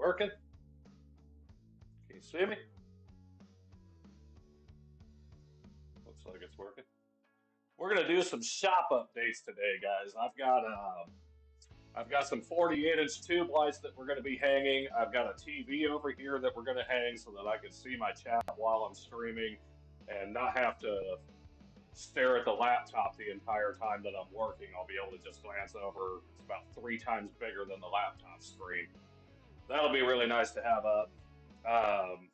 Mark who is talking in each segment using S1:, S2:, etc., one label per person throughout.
S1: working? Can you see me? Looks like it's working. We're gonna do some shop updates today, guys. I've got some 48-inch tube lights that we're gonna be hanging. I've got a TV over here that we're gonna hang so that I can see my chat while I'm streaming and not have to stare at the laptop the entire time that I'm working. I'll be able to just glance over. It's about 3 times bigger than the laptop screen. That'll be really nice to have up. Um,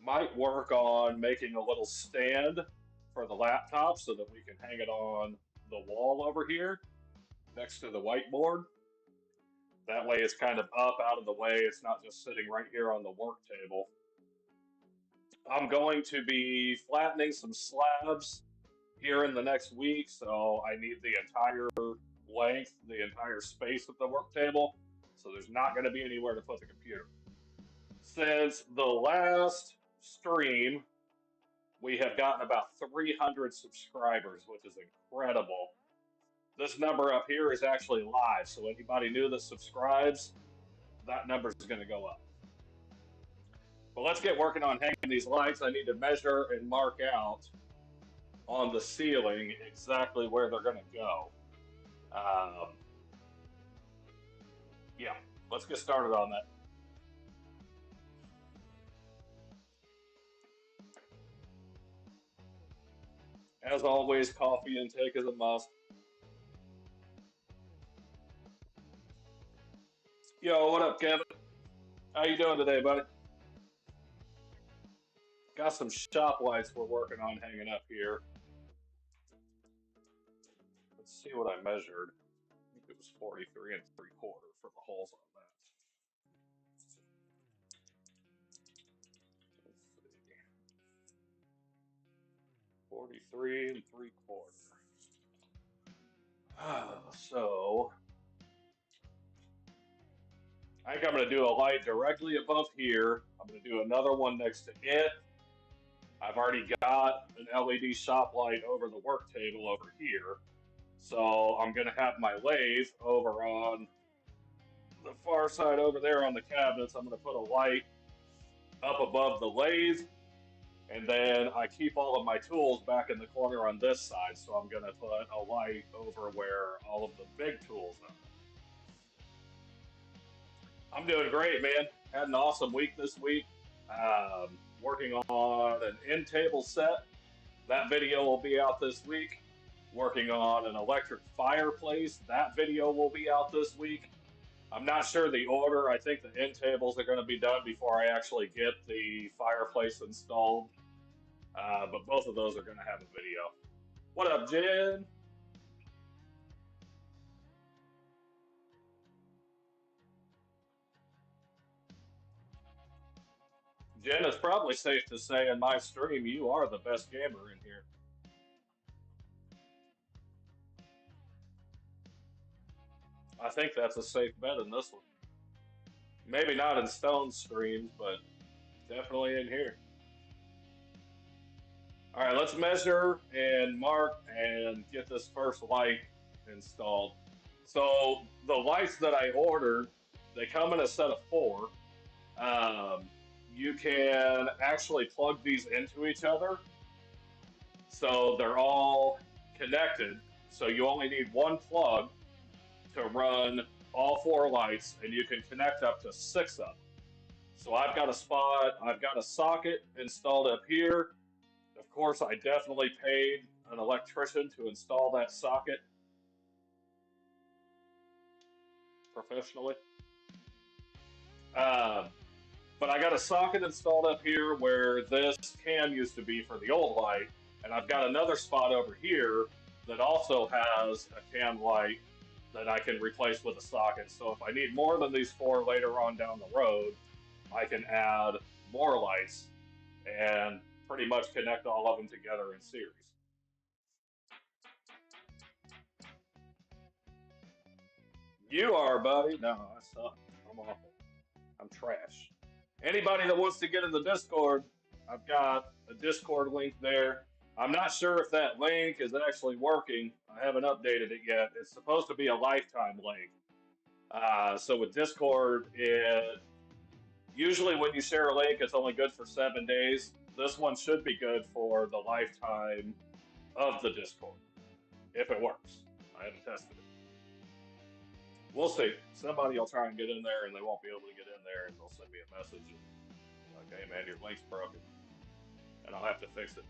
S1: might work on making a little stand for the laptop so that we can hang it on the wall over here next to the whiteboard. That way it's kind of up out of the way. It's not just sitting right here on the work table. I'm going to be flattening some slabs here in the next week, so I need the entire length, the entire space of the work table. So there's not going to be anywhere to put the computer. Since the last stream, we have gotten about 300 subscribers, which is incredible. This number up here is actually live, so anybody new that subscribes, that number is going to go up. But let's get working on hanging these lights. I need to measure and mark out on the ceiling exactly where they're going to go. Yeah, let's get started on that. As always, coffee intake is a must. Yo, what up, Kevin? How you doing today, buddy? Got some shop lights we're working on hanging up here. Let's see what I measured. I think it was 43 3/4 for the holes on that. Let's see. 43 3/4. So I think I'm going to do a light directly above here. I'm going to do another one next to it. I've already got an LED shop light over the work table over here. So I'm going to have my lathe over on the far side over there on the cabinets. I'm going to put a light up above the lathe. And then I keep all of my tools back in the corner on this side. So I'm going to put a light over where all of the big tools are. I'm doing great, man. Had an awesome week this week. Working on an end table set. That video will be out this week. Working on an electric fireplace. That video will be out this week. I'm not sure the order. I think the end tables are going to be done before I actually get the fireplace installed. But both of those are going to have a video. What up, Jen? Jen, it's probably safe to say in my stream you are the best gamer in here. I think that's a safe bet in this one. Maybe not in Stone streams, but definitely in here. All right, let's measure and mark and get this first light installed. So the lights that I ordered, they come in a set of 4. You can actually plug these into each other. So they're all connected. So you only need one plug to run all 4 lights, and you can connect up to 6 of them. So I've got a socket installed up here. Of course, I definitely paid an electrician to install that socket professionally. But I got a socket installed up here where this cam used to be for the old light, and I've got another spot over here that also has a cam light that I can replace with a socket. So if I need more than these 4 later on down the road, I can add more lights and pretty much connect all of them together in series. You are, buddy. No, I suck. I'm awful. I'm trash. Anybody that wants to get in the Discord, I've got a Discord link there. I'm not sure if that link is actually working. I haven't updated it yet. It's supposed to be a lifetime link. So with Discord, usually when you share a link, it's only good for 7 days. This one should be good for the lifetime of the Discord, if it works. I haven't tested it. We'll see. Somebody will try and get in there, and they won't be able to get in there, and they'll send me a message and like, "Hey man, your link's broken," and I'll have to fix it.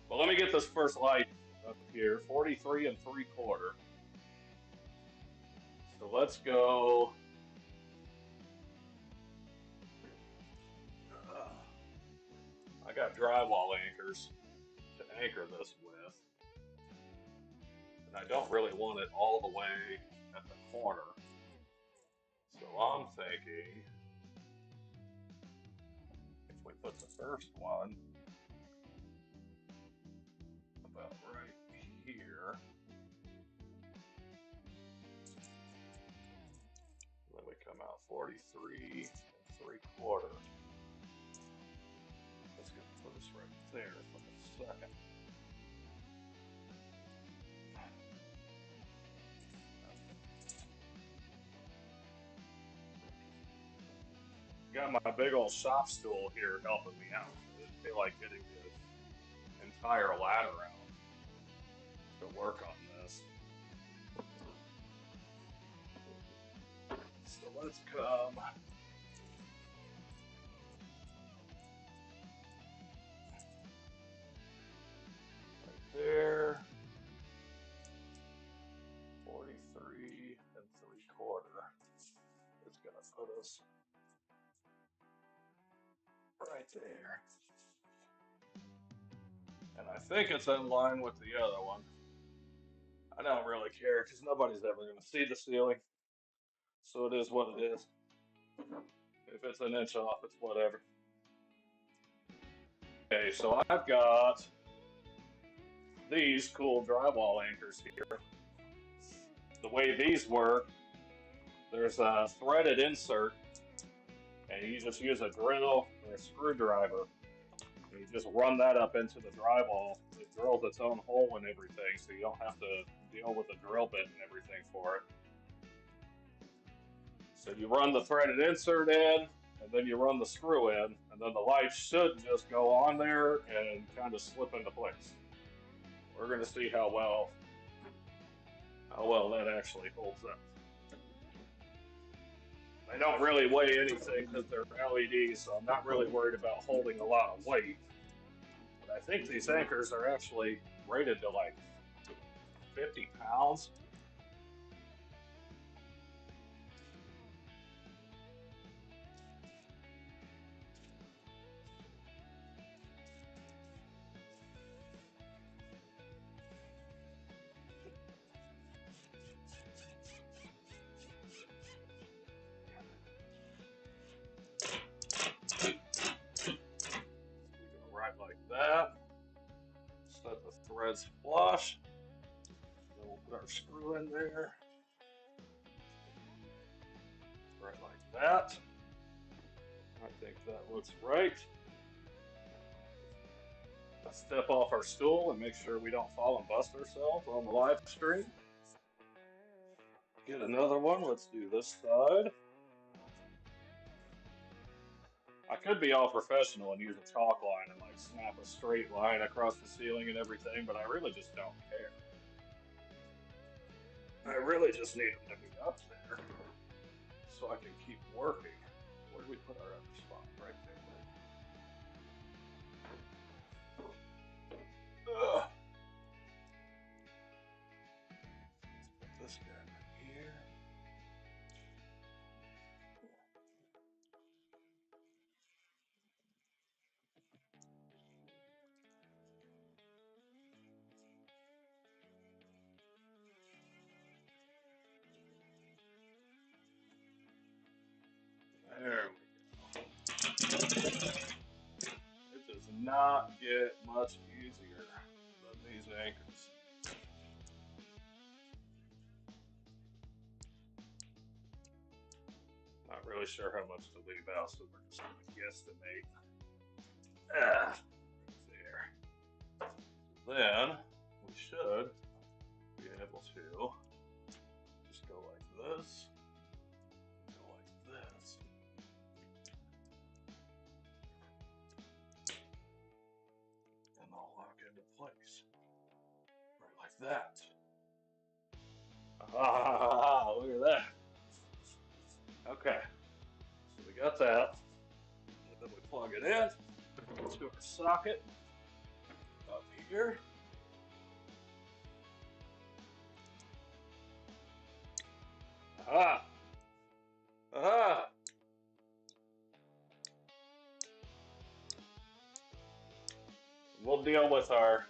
S1: Well, let me get this first light up here. 43 3/4. So let's go. I got drywall anchors to anchor this with, and I don't really want it all the way at the corner. So I'm thinking if we put the first one about right here, then we come out 43 3/4. That's going to put us right there for a second. Got my big old shop stool here helping me out. I didn't feel like getting the entire ladder out to work on this. So let's come right there. 43 3/4. It's gonna put us right there. And I think it's in line with the other one. I don't really care because nobody's ever gonna see the ceiling. So it is what it is. If it's an inch off, it's whatever. Okay, so I've got these cool drywall anchors here. The way these work, there's a threaded insert, and you just use a drill or a screwdriver, and you just run that up into the drywall. It drills its own hole and everything, so you don't have to deal with a drill bit and everything for it. So you run the threaded insert in, and then you run the screw in, and then the light should just go on there and kind of slip into place. We're going to see how well that actually holds up. They don't really weigh anything because they're LEDs, so I'm not really worried about holding a lot of weight. But I think these anchors are actually rated to like 50 pounds. We go right like that. Set the threads flush. Then we'll put our screw in there. Right like that. I think that looks right. Let's step off our stool and make sure we don't fall and bust ourselves on the live stream. Get another one. Let's do this side. I could be all professional and use a chalk line and like snap a straight line across the ceiling and everything, but I really just don't care. I really just need them to be up there so I can keep working. Where do we put our other spot? Right there. Ugh. Let's put this guy in here. There we go. It does not get much easier than these anchors. Not really sure how much to leave out, so we're just going to guesstimate. There. Then we should be able to just go like this. that. Ah, look at that. Okay, so we got that. And then we plug it in to our socket up here. Aha! Aha! We'll deal with our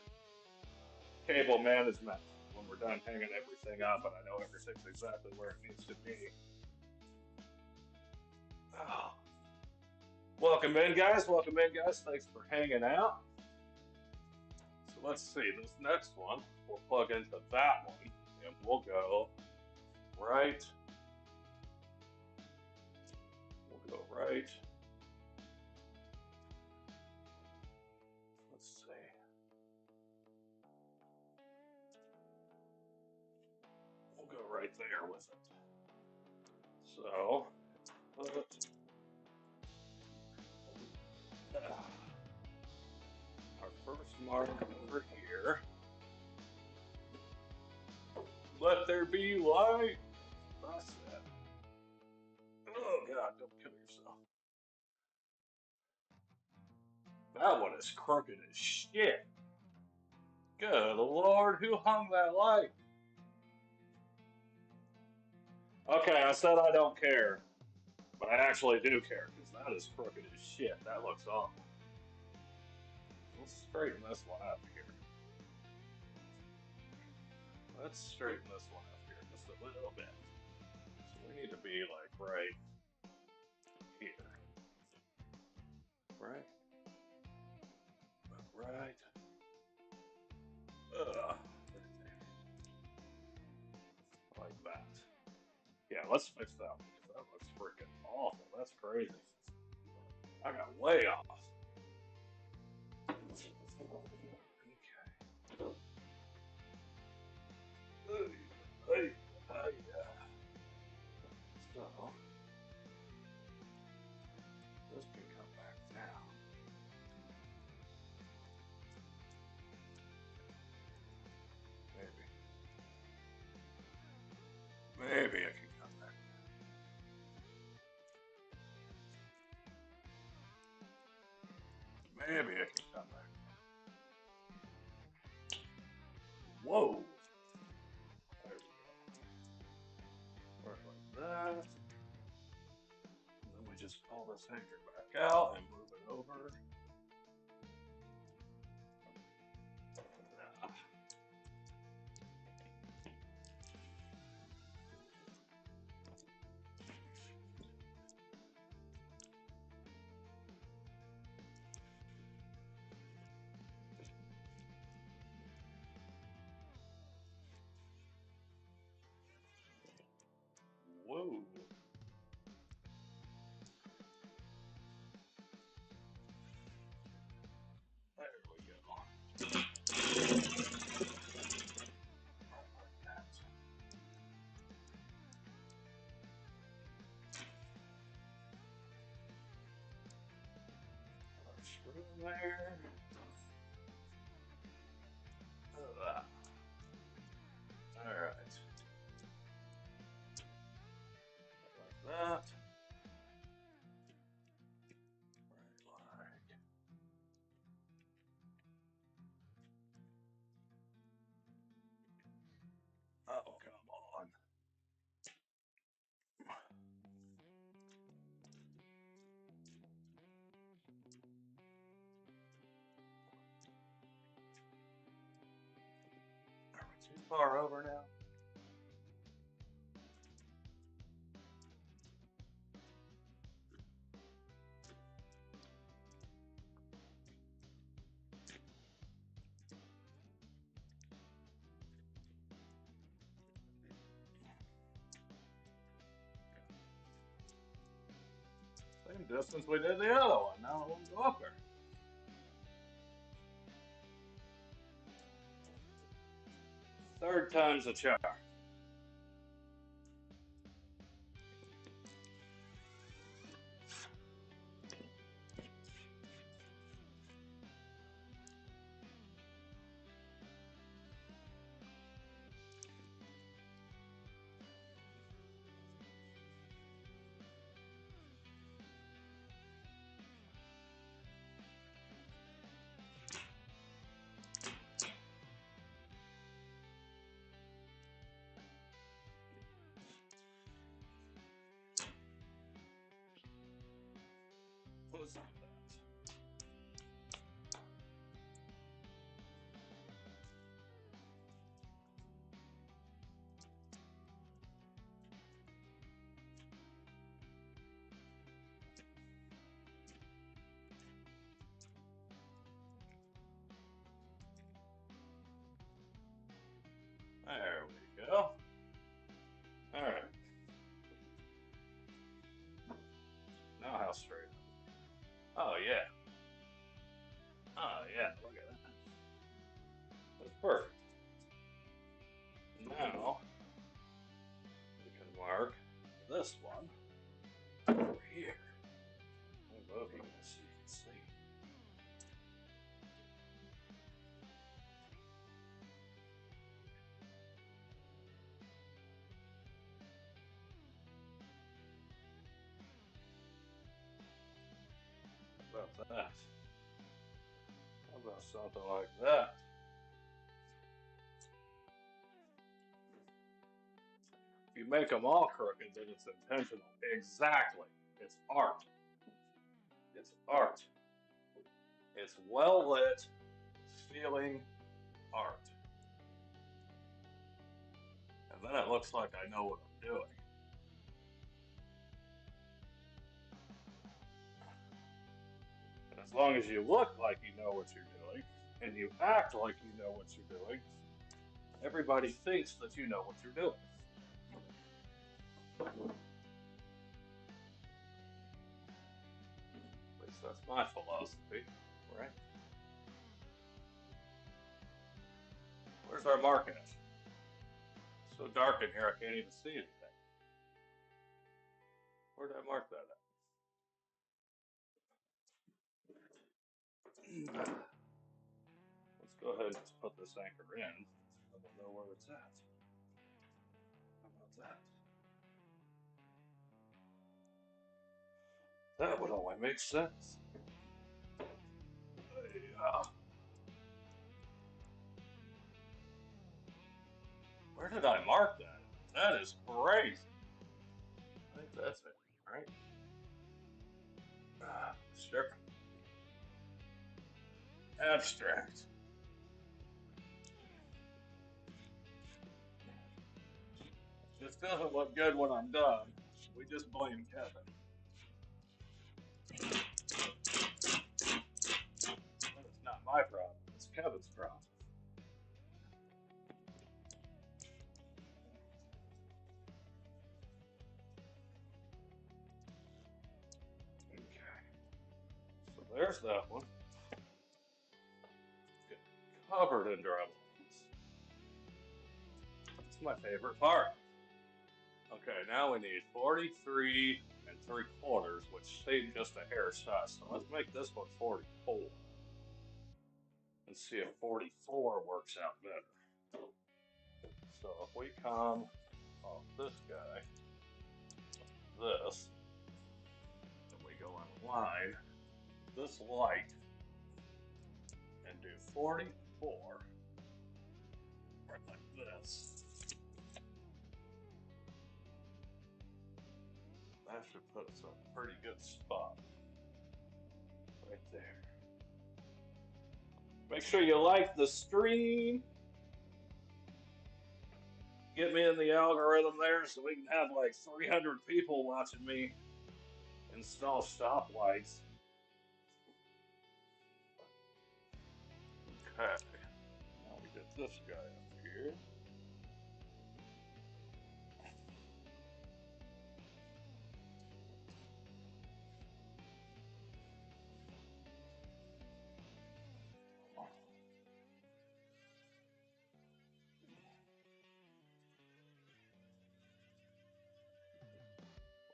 S1: cable management when we're done hanging everything up and I know everything's exactly where it needs to be. Oh. Welcome in, guys. Welcome in, guys. Thanks for hanging out. So let's see. This next one, we'll plug into that one, and we'll go right. We'll go right. Let's see. We'll go right there with it. So, put our first mark over here. Let there be light. That's it. Oh God, don't kill yourself. That one is crooked as shit. Good Lord, who hung that light? Okay, I said I don't care, but I actually do care because that is crooked as shit. That looks awful. Let's straighten this one up here. Let's straighten this one up here just a little bit. So we need to be like right here. Right? Right. Like that. Yeah, let's fix that one because that looks freaking awful. That's crazy. I got way off. Okay. So, this can come back down. Maybe it can come back. Maybe it can come back. Whoa. There we go. Work like that. And then we just pull this anchor back out and move it over. Whoa. There we go. Like that. Screw there. All right. Like that. Right like. Oh, come on. Are we too far over now? Same distance we did the other one. Now it won't go up there. Third time's a charm. let's do that. There we go. All right. Now how straight? Oh yeah. Oh yeah. Look at that. That's perfect. Now we can mark this one over here. I'll move you guys so you can see. How about that? How about something like that? If you make them all crooked, then it's intentional. Exactly. It's art. It's art. It's well lit, feeling art. And then it looks like I know what I'm doing. And as long as you look like you know what you're doing, and you act like you know what you're doing, everybody thinks that you know what you're doing. At least that's my philosophy, right? Where's our marking it? It's so dark in here I can't even see anything. Where did I mark that at? Let's go ahead and just put this anchor in, and we'll know where it's at. How about that? That would only make sense. Where did I mark that? That is crazy. I think that's it, right? Sure. Abstract. This doesn't look good when I'm done. We just blame Kevin. That is not my problem. It's Kevin's problem. Okay. So there's that one. Get covered in dry balls. That's my favorite part. Okay, now we need 43 and 3/4, which seemed just a hair shy. So let's make this one 44. And see if 44 works out better. So if we come off this guy, this, and we go in line this light and do 44, right like this. That should put us in a pretty good spot. Right there. Make sure you like the stream. Get me in the algorithm there so we can have like 300 people watching me install stoplights. Okay. Now we get this guy up here.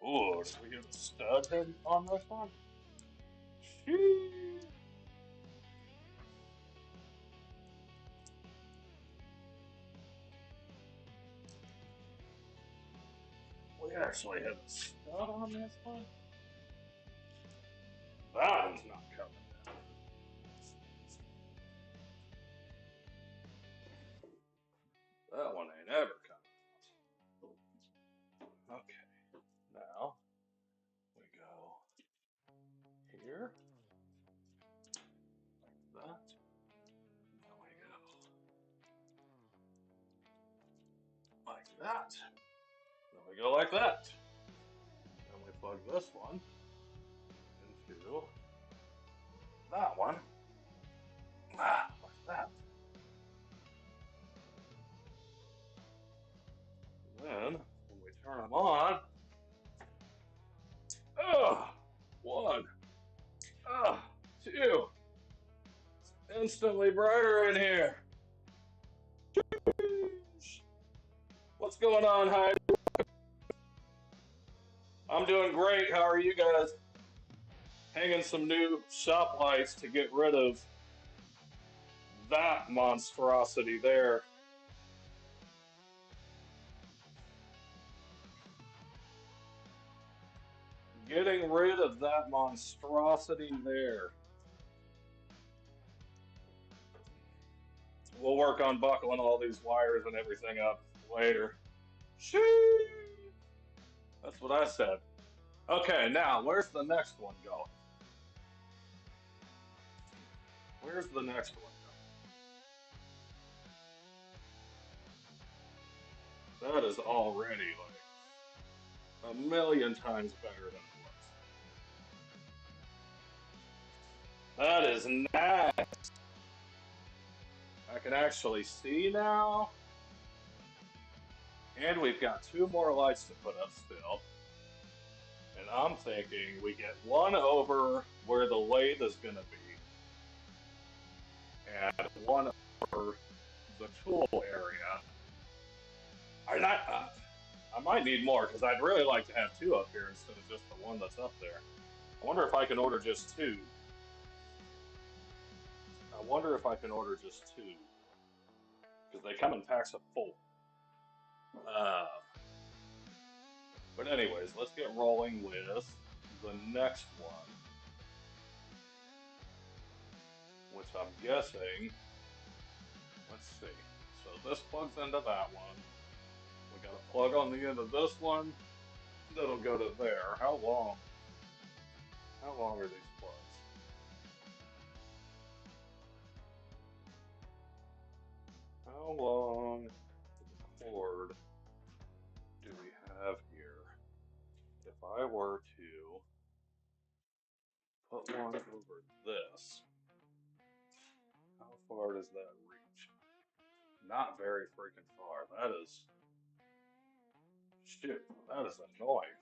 S1: Oh, so we have a stud head on this one? Sheesh. We actually have a stud on this one? That one's not coming down. That one ain't ever coming out. Okay, now we go here. that. Then we go like that. Then we plug this one into that one. Like that. And then when we turn them on, one, two, instantly brighter in here. What's going on, Hyde? I'm doing great. How are you guys? Hanging some new shop lights to get rid of that monstrosity there. Getting rid of that monstrosity there. We'll work on buckling all these wires and everything up later. Shoo! That's what I said. Okay, now where's the next one going? Where's the next one going? That is already like a million times better than it was. That is nice. I can actually see now. And we've got two more lights to put up still. And I'm thinking we get one over where the lathe is going to be. And one over the tool area. I might need more because I'd really like to have two up here instead of just the one that's up there. I wonder if I can order just two. I wonder if I can order just two. Because they come in packs of 4. But anyways, let's get rolling with the next one. Which I'm guessing, let's see. So this plugs into that one. We got a plug on the end of this one. That'll go to there. How long? How long are these plugs? How long cord do we have here? If I were to put one over this, how far does that reach? Not very freaking far. That is... Shit, that is annoying.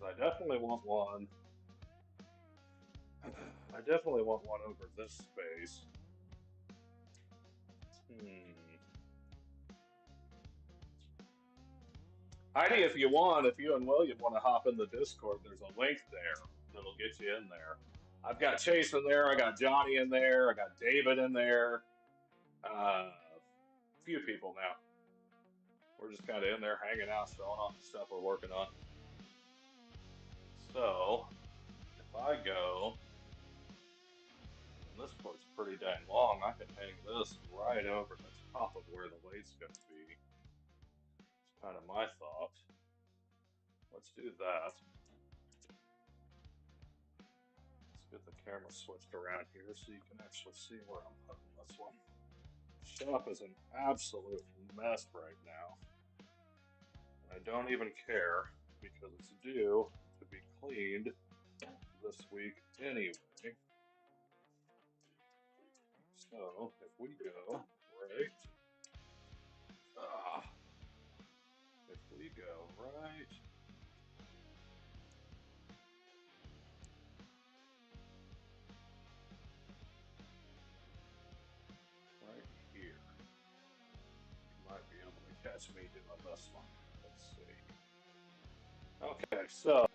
S1: I definitely want one. I definitely want one over this space. Heidi, if you want, if you and William want to hop in the Discord, there's a link there that'll get you in there. I've got Chase in there, I got Johnny in there, I got David in there. A few people now. We're just kind of in there hanging out, showing off the stuff we're working on. So, if I go, and this part's pretty dang long, I can hang this right over the top of where the lathe's going to be. It's kind of my thought. Let's do that. Let's get the camera switched around here so you can actually see where I'm putting this one. Shop is an absolute mess right now. I don't even care because it's due to be cleaned this week anyway. So if we go right, if we go right here, you might be able to catch me doing this one. Let's see. Okay, so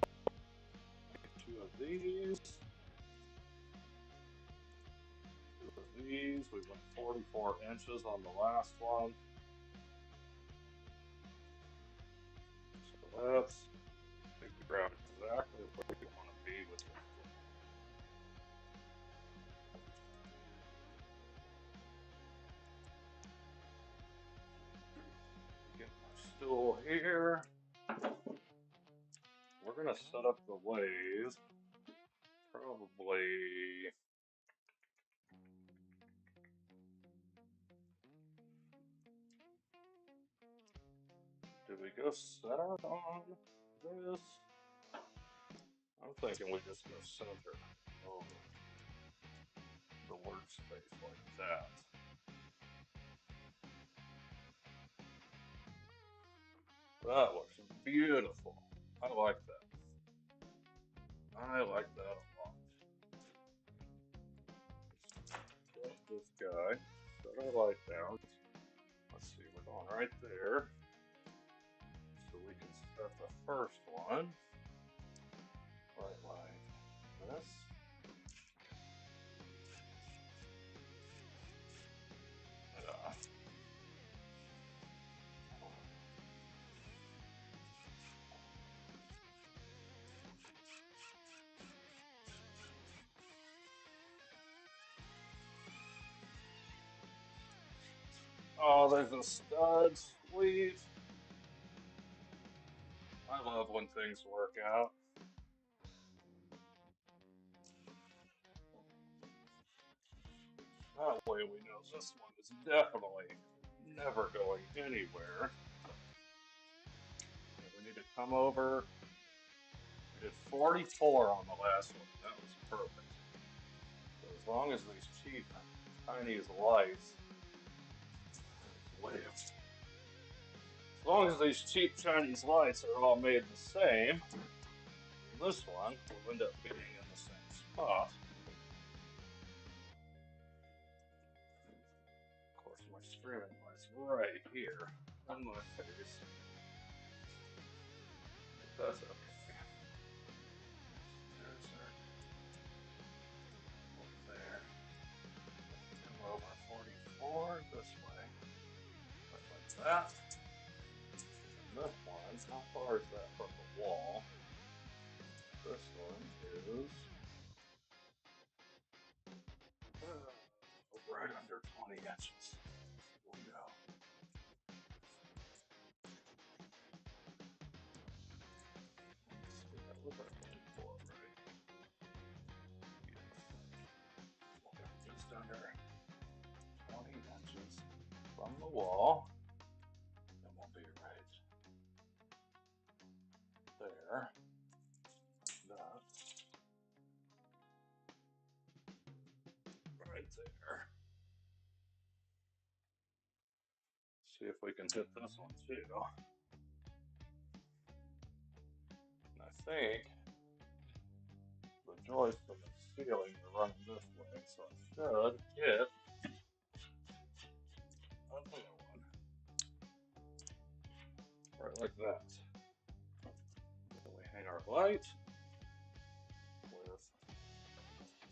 S1: 2 of these. 2 of these. We went 44 inches on the last one. So that's figure out exactly where you want to be with your foot. Get my stool here. We're gonna set up the lathe probably Should we go center on this? I'm thinking we just go center over the workspace like that. That looks beautiful. I like that. I like that a lot. Put this guy, set our light down. Let's see, we're going right there. So we can set the first one right like this. Yeah. Oh, there's a stud. Sweet. I love when things work out. That way we know this one is definitely never going anywhere. And we need to come over. We did 44 on the last one. That was perfect. So as long as these cheap Chinese lights, as long as these cheap Chinese lights are all made the same, this one will end up being in the same spot. Of course, my streaming light's right here in my face. But that's okay. There's our there. Come over 44 this way. Like that. And this one, how far is that from the wall? This one is right under 20 inches. Here we go. That was our 44, right? Yeah. Just under 20 inches from the wall. And we'll be right there. That. Right there. See if we can hit this one too. And I think the joist and the ceiling are running this way, so I should hit another one. Right like that. Then we hang our light with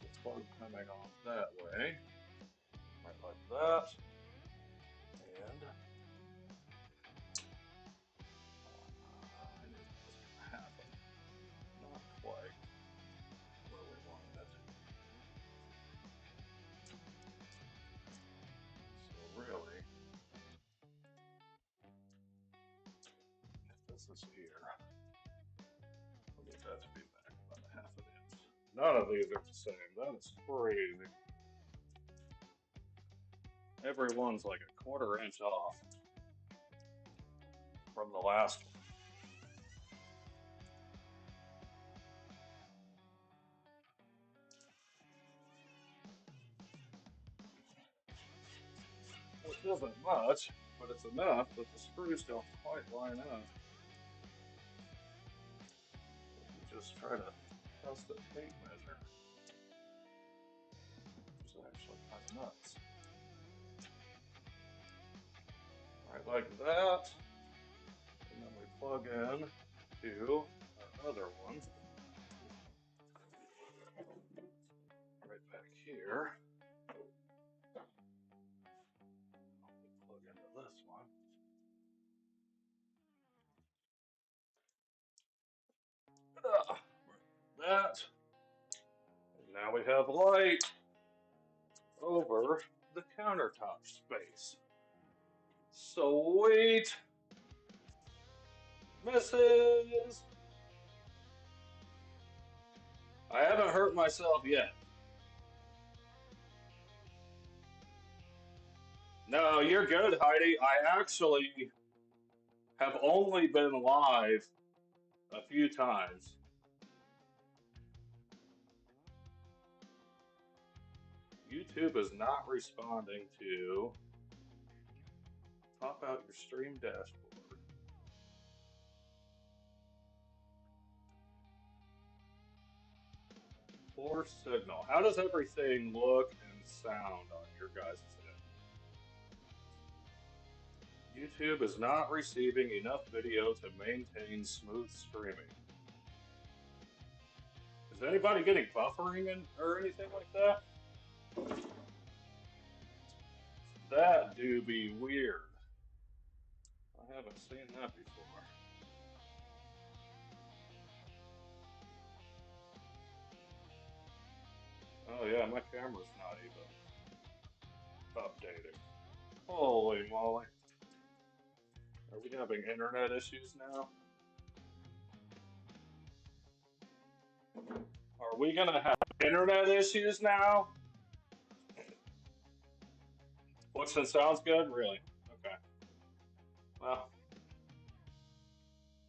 S1: the plug coming off that way. Right like that. And I knew that was going to happen. Not quite where we wanted it. So really, if this is here, I need that to be back about a half an inch. None of these are the same. That is crazy. Everyone's like a quarter inch off from the last one. Which isn't much, but it's enough that the screws don't quite line up. If you just try to test a tape measure, which is actually kind of nuts. Right like that. And then we plug in to our other one. Right back here. We plug into this one. That. And now we have light over the countertop space. Sweet. Misses. I haven't hurt myself yet. No, you're good, Heidi. I actually have only been live a few times. YouTube is not responding to pop out your stream dashboard. Poor signal. How does everything look and sound on your guys' end? YouTube is not receiving enough video to maintain smooth streaming. Is anybody getting buffering or anything like that? That do be weird. I haven't seen that before. Oh yeah, my camera's not even updating. Holy moly. Are we having internet issues now? Are we gonna have internet issues now? Looks and sounds good? Really? Okay. Well,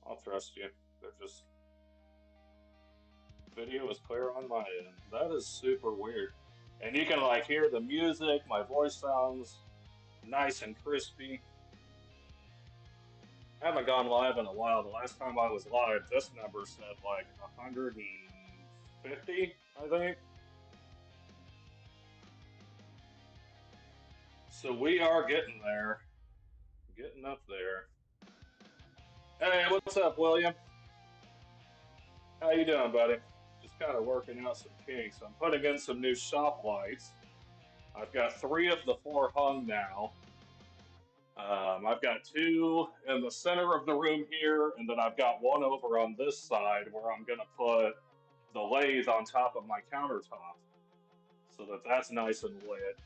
S1: I'll trust you. They're just... Video is clear on my end. That is super weird. And you can like hear the music, my voice sounds nice and crispy. I haven't gone live in a while. The last time I was live, this number said like 150, I think. So we are getting there. Getting up there. Hey, what's up, William? How you doing, buddy? Just kind of working out some kinks. I'm putting in some new shop lights. I've got 3 of the 4 hung now. I've got 2 in the center of the room here, and then I've got 1 over on this side where I'm going to put the lathe on top of my countertop so that that's nice and lit.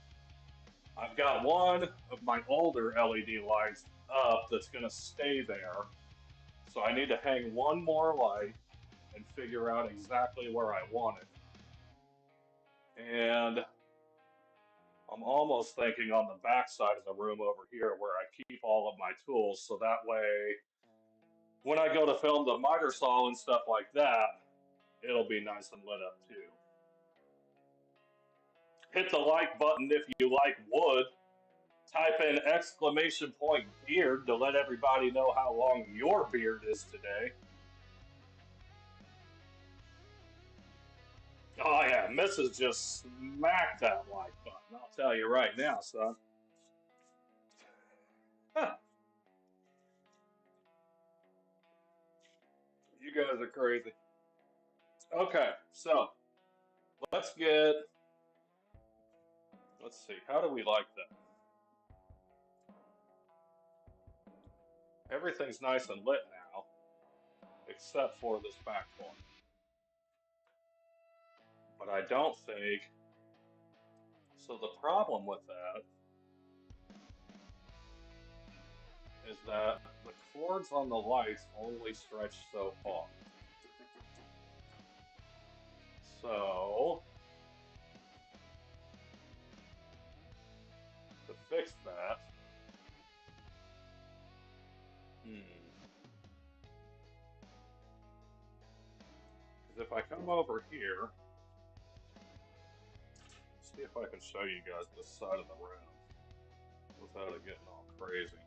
S1: I've got 1 of my older LED lights up that's going to stay there. So I need to hang 1 more light and figure out exactly where I want it. And I'm almost thinking on the back side of the room over here where I keep all of my tools, so that way when I go to film the miter saw and stuff like that, it'll be nice and lit up too. Hit the like button if you like wood. Type in !beard to let everybody know how long your beard is today. Oh yeah, Mrs. just smacked that like button. I'll tell you right now, son. You guys are crazy. Okay, so let's see, how do we like that? Everything's nice and lit now, except for this back one. But I don't think, so the problem with that is that the cords on the lights only stretch so far. So, to fix that, because if I come over here, see if I can show you guys this side of the room without it getting all crazy.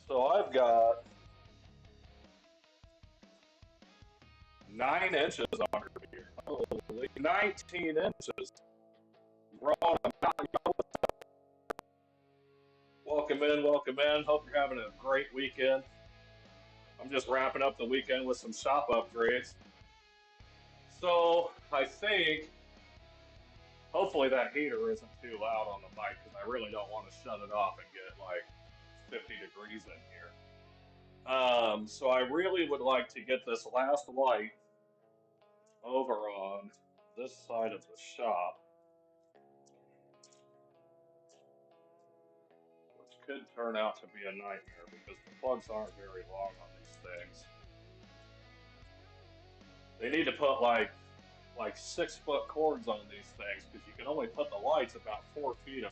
S1: So I've got 9 inches under here. Holy, 19 inches. Welcome in, welcome in. Hope you're having a great weekend. I'm just wrapping up the weekend with some shop upgrades. So I think, hopefully that heater isn't too loud on the mic because I really don't want to shut it off and get like 50 degrees in here. So I really would like to get this last light over on this side of the shop, which could turn out to be a nightmare because the plugs aren't very long on these things. They need to put like 6-foot cords on these things because you can only put the lights about 4 feet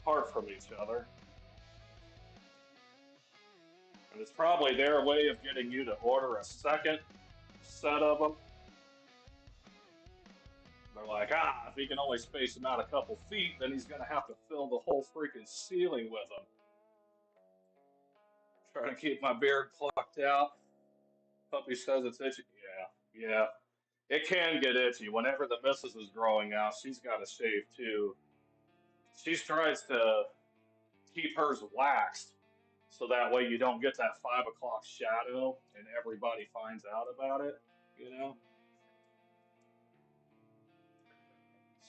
S1: apart from each other. And it's probably their way of getting you to order a second set of them. They're like, if he can only space them out a couple feet, then he's going to have to fill the whole freaking ceiling with them. Trying to keep my beard plucked out. Puppy says it's itchy. Yeah. It can get itchy. Whenever the missus is growing out, she's got to shave too. She tries to keep hers waxed so that way you don't get that 5 o'clock shadow and everybody finds out about it, you know?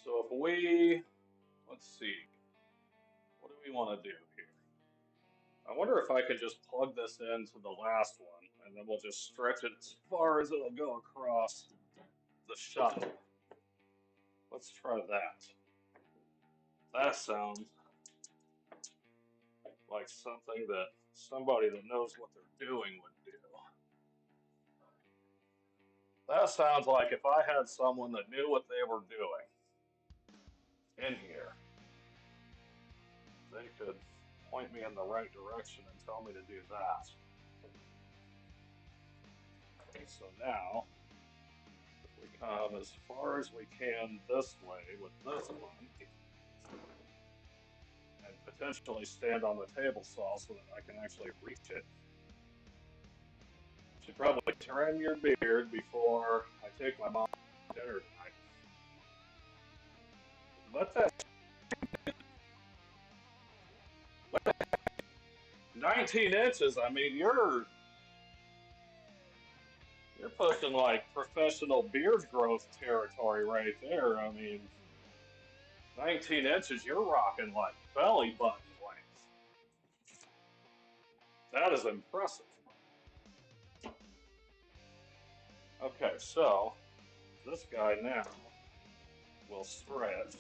S1: So let's see, what do we want to do here? I wonder if I could just plug this into the last one and then we'll just stretch it as far as it'll go across the shop. Let's try that. That sounds like something that somebody that knows what they're doing would do. That sounds like if I had someone that knew what they were doing in here, they could point me in the right direction and tell me to do that. Okay, so now, if we come as far as we can this way with this one, and potentially stand on the table saw so that I can actually reach it. Should probably trim your beard before I take my mom to dinner tonight. Let that 19 inches. I mean, you're pushing like professional beard growth territory right there. I mean, 19 inches. You're rocking like belly button length. That is impressive. Okay, so this guy now will stretch.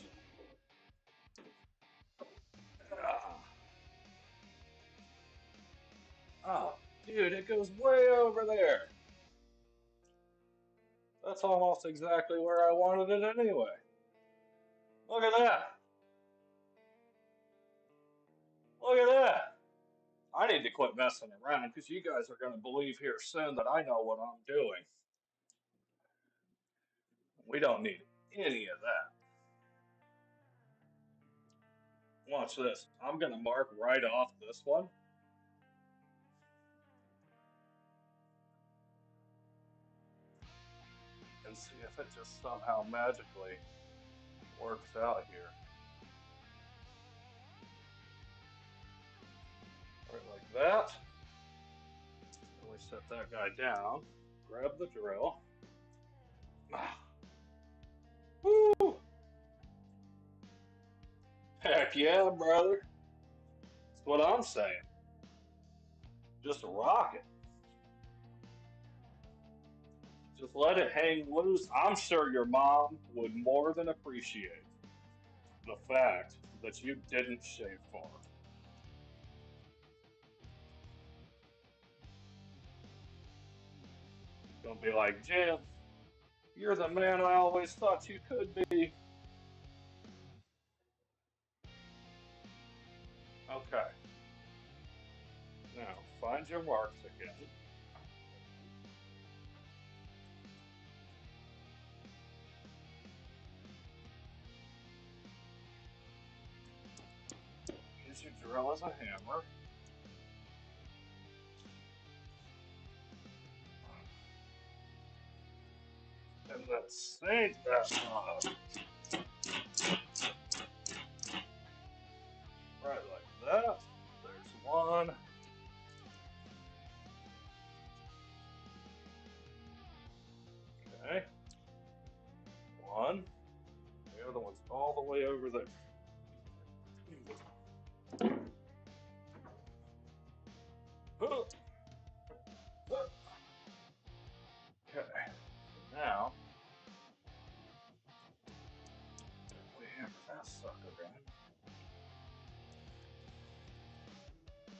S1: Oh, dude, it goes way over there. That's almost exactly where I wanted it anyway. Look at that. Look at that. I need to quit messing around because you guys are going to believe here soon that I know what I'm doing. We don't need any of that. Watch this. I'm going to mark right off this one. And see if it just somehow magically works out here. Right like that. And we set that guy down. Grab the drill. Woo! Heck yeah, brother. That's what I'm saying. Just rock it. Just let it hang loose. I'm sure your mom would more than appreciate the fact that you didn't shave for her. Don't be like, Jim, you're the man I always thought you could be. Okay. Now, find your marks again. Use your drill as a hammer. And then sink that son. Right like that. There's one. Okay. One. The other one's all the way over there. Okay. Now, we hammer that sucker in.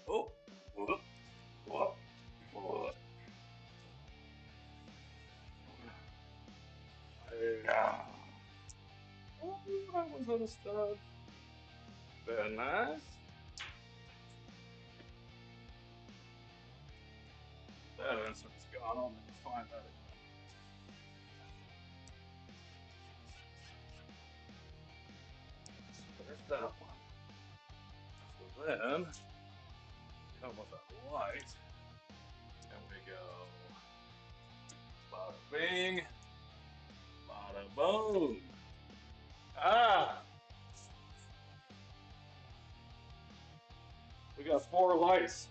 S1: Oh, whoop, whoop, whoop. Yeah. Oh, that was a stud. Very nice. That insert's gone. I'll never find that again. So there's that one. So then, come with that light, and we go bada bing, bada boom. Ah! We got 4 lights.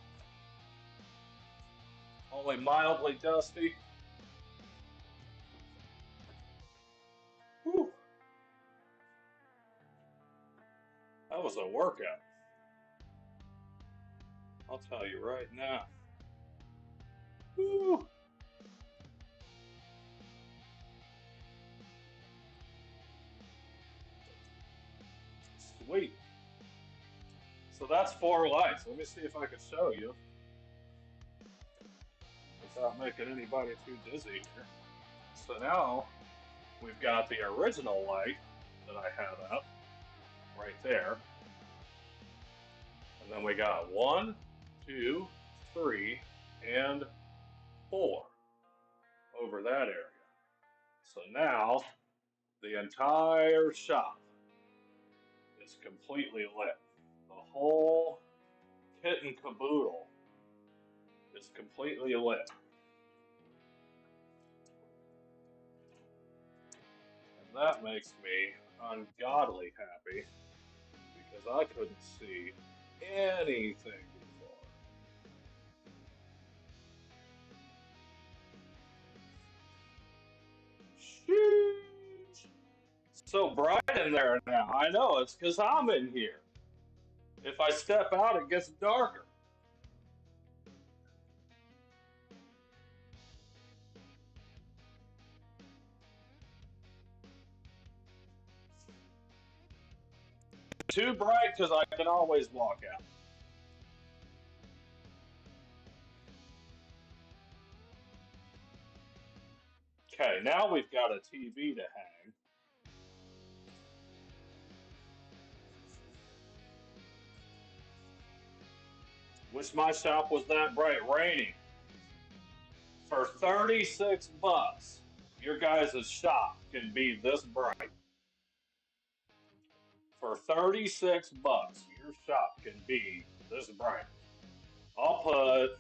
S1: Only mildly dusty. Whew. That was a workout. I'll tell you right now. Whew. Sweet. So that's 4 lights. Let me see if I can show you without making anybody too dizzy here. So now we've got the original light that I had up right there. And then we got 1, 2, 3, and 4 over that area. So now the entire shop is completely lit. The whole kit and caboodle is completely lit. And that makes me ungodly happy because I couldn't see anything before. Sheesh. So bright in there now. I know, it's because I'm in here. If I step out, it gets darker. Too bright because I can always walk out. Okay, now we've got a TV to hang. Wish my shop was that bright. Raining. For 36 bucks, your guys' shop can be this bright. For 36 bucks, your shop can be this bright. I'll put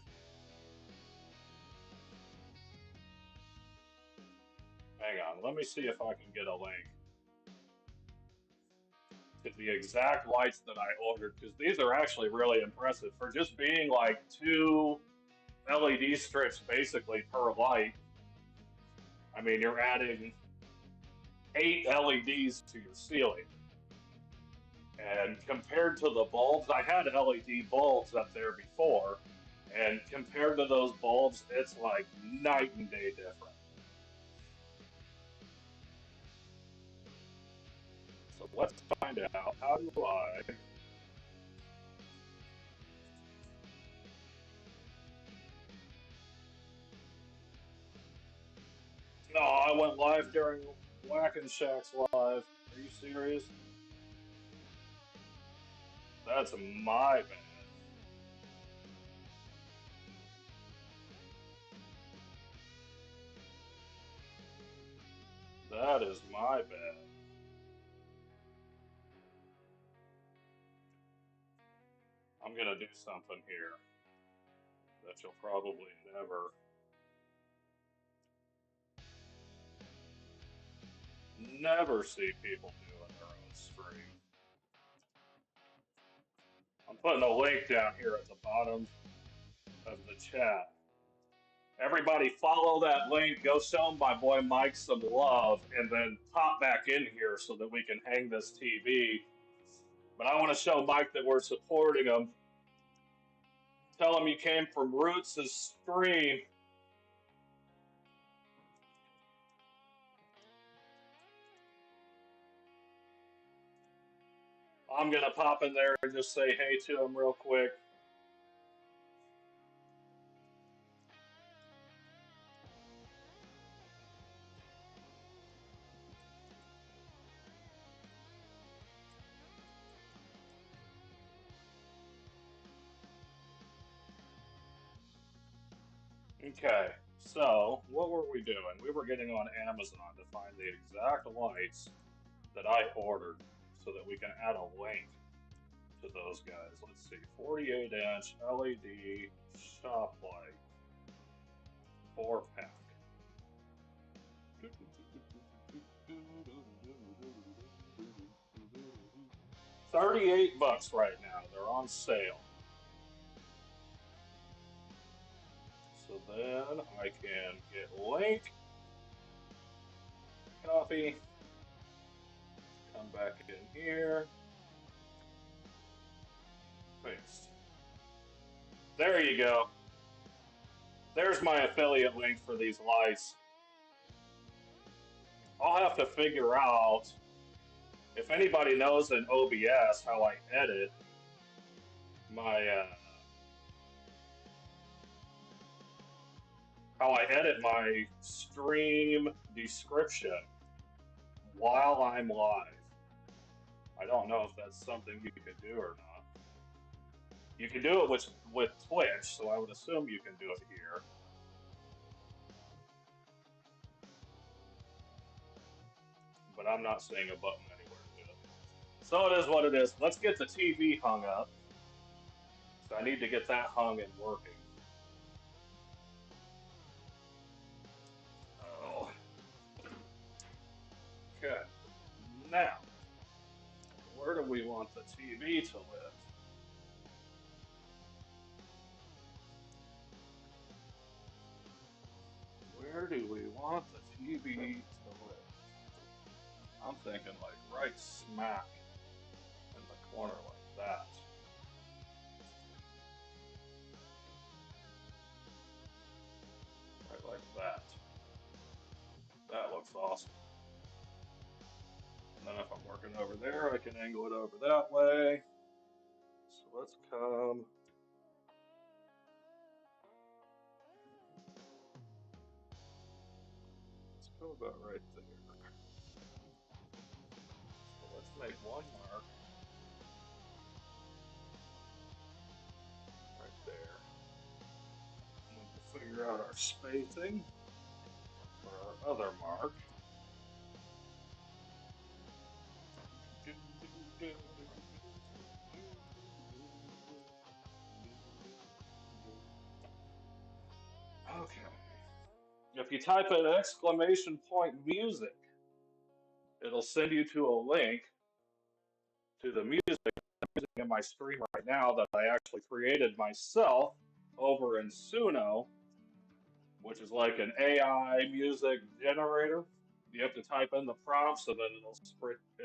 S1: hang on, let me see if I can get a link to the exact lights that I ordered because these are actually really impressive for just being like 2 LED strips basically per light. I mean, you're adding 8 LEDs to your ceiling. And compared to the bulbs, I had LED bulbs up there before, and compared to those bulbs, it's like night and day different. So let's find out. How do I? No, I went live during Whack and Shack's live. Are you serious? That's my bad. That is my bad. I'm gonna do something here that you'll probably never see people do in their own stream. I'm putting a link down here at the bottom of the chat. Everybody follow that link, go show my boy Mike some love, and then pop back in here so that we can hang this TV. But I want to show Mike that we're supporting him. Tell him you came from Roots' stream. I'm going to pop in there and just say hey to him real quick. Okay, so what were we doing? We were getting on Amazon to find the exact lights that I ordered so that we can add a link to those guys. Let's see, 48-inch LED shop light, 4-pack. 38 bucks right now. They're on sale. So then I can get link, copy, come back in here, paste. There you go. There's my affiliate link for these lights. I'll have to figure out if anybody knows in OBS how I edit my stream description while I'm live. I don't know if that's something you could do or not. You can do it with Twitch, so I would assume you can do it here. But I'm not seeing a button anywhere to do it. So it is what it is. Let's get the TV hung up. So I need to get that hung and working. Oh. Okay. Now, where do we want the TV to live? Where do we want the TV to live? I'm thinking like right smack in the corner like that. Right like that. That looks awesome. And then if I'm working over there, I can angle it over that way. So let's come. Let's go about right there. So let's make one mark. Right there. And we'll figure out our spacing for our other mark. Okay. If you type in exclamation point music, it'll send you to a link to the music in my stream right now that I actually created myself over in Suno, which is like an AI music generator. You have to type in the prompts and then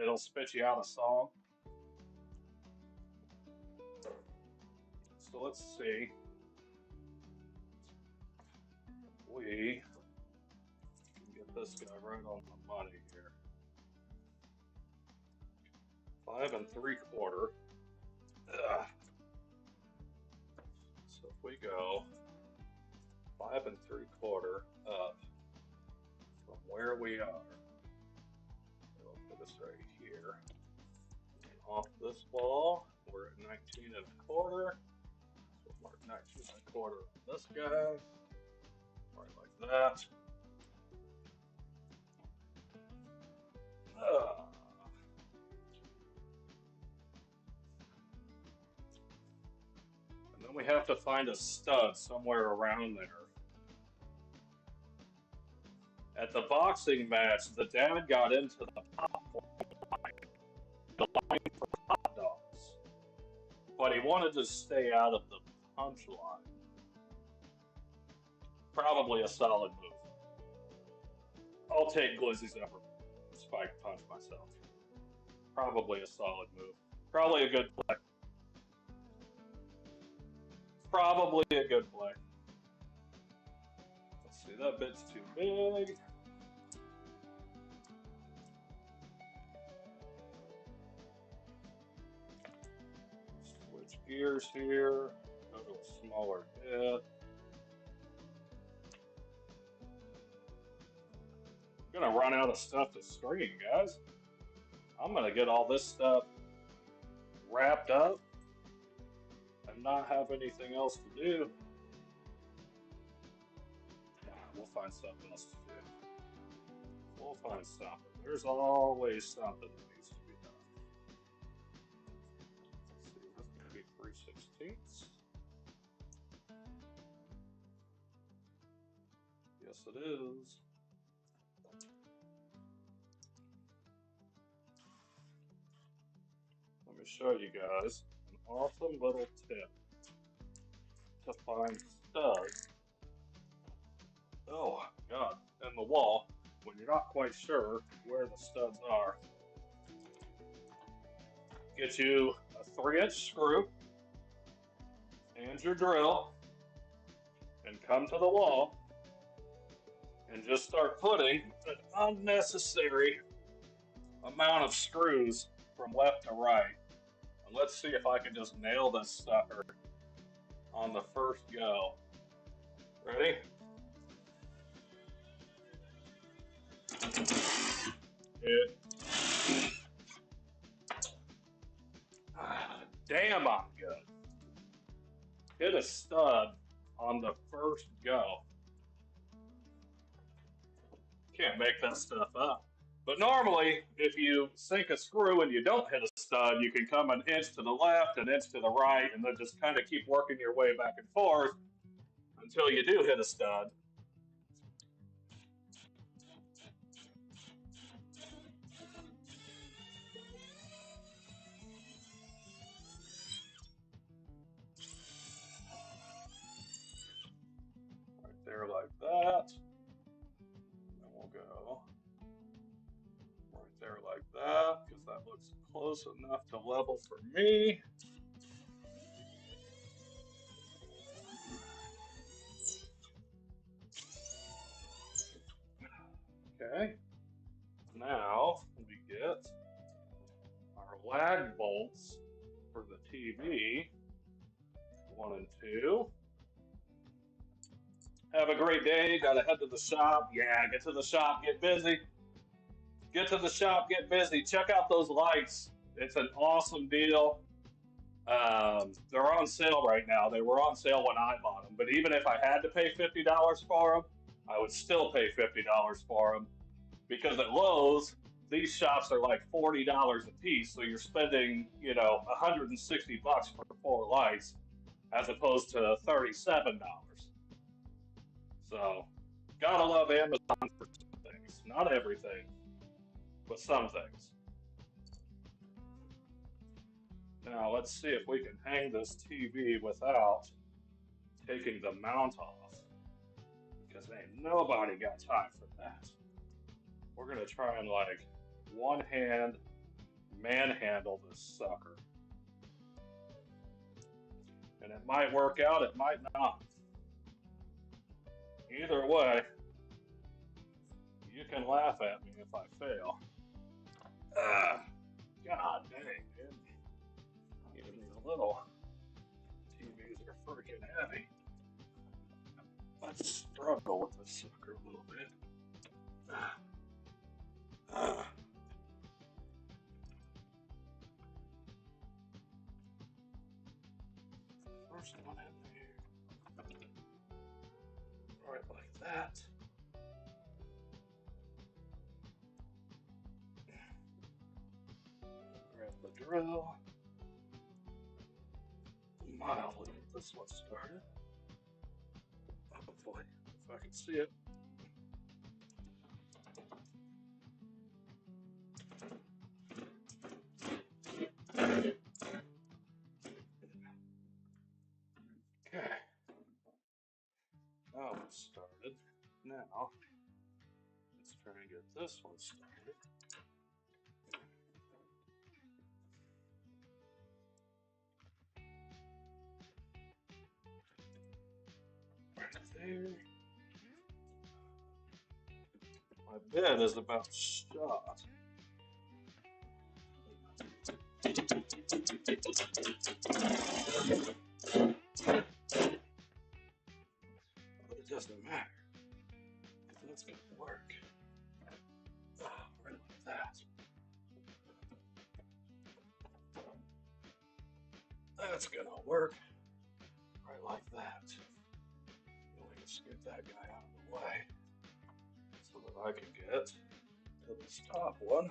S1: it'll spit you out a song. So let's see. We can get this guy right on the money here. 5 3/4. Ugh. So if we go 5 3/4 up from where we are, it'll put us right here. And off this ball, we're at 19 1/4. So we'll mark 19 1/4 on this guy. Right like that. And then we have to find a stud somewhere around there. At the boxing match, the dad got into the line for hot dogs, but he wanted to stay out of the punch line. Probably a solid move. I'll take Glizzy's upper spike punch myself. Probably a solid move. Probably a good play. Probably a good play. Let's see, that bit's too big. Switch gears here. Go to a smaller bit. I'm gonna run out of stuff to screen, guys. I'm gonna get all this stuff wrapped up and not have anything else to do. We'll find something else to do. We'll find something. There's always something that needs to be done. Let's see, that's going to be 3/16. Yes, it is. Let me show you guys an awesome little tip to find studs. Oh, God, in the wall when you're not quite sure where the studs are. Get you a 3-inch screw and your drill and come to the wall and just start putting an unnecessary amount of screws from left to right. And let's see if I can just nail this sucker on the first go. Ready? Dude. Damn, I'm good. Hit a stud on the first go. Can't make that stuff up. But normally, if you sink a screw and you don't hit a stud, you can come an inch to the left, an inch to the right, and then just kind of keep working your way back and forth until you do hit a stud. Right there like that. And we'll go right there like that, because that looks close enough to level for me. Okay. Now we get our lag bolts for the TV. 1 and 2. Have a great day. Got to head to the shop. Yeah, get to the shop. Get busy. Get to the shop. Get busy. Check out those lights. It's an awesome deal. They're on sale right now. They were on sale when I bought them. But even if I had to pay $50 for them, I would still pay $50 for them because at Lowe's, these shops are like $40 a piece. So you're spending, $160 for 4 lights as opposed to $37. So, gotta love Amazon for some things. Not everything, but some things. Now, let's see if we can hang this TV without taking the mount off. Because ain't nobody got time for that. We're gonna try and like one hand manhandle this sucker. And it might work out, it might not. Either way, you can laugh at me if I fail. God dang, man. Even these little TVs are freaking heavy. Let's struggle with this sucker a little bit. First one in here. Right like that. Grab the drill. Mildly get this one started. Hopefully, if I can see it. Okay. Now it's started. Now, let's try and get this one started. Right there. My bed is about shot. But it doesn't matter. That's gonna work. Right like that. That's gonna work. Right like that. The only just get that guy out of the way so that I can get to this top one.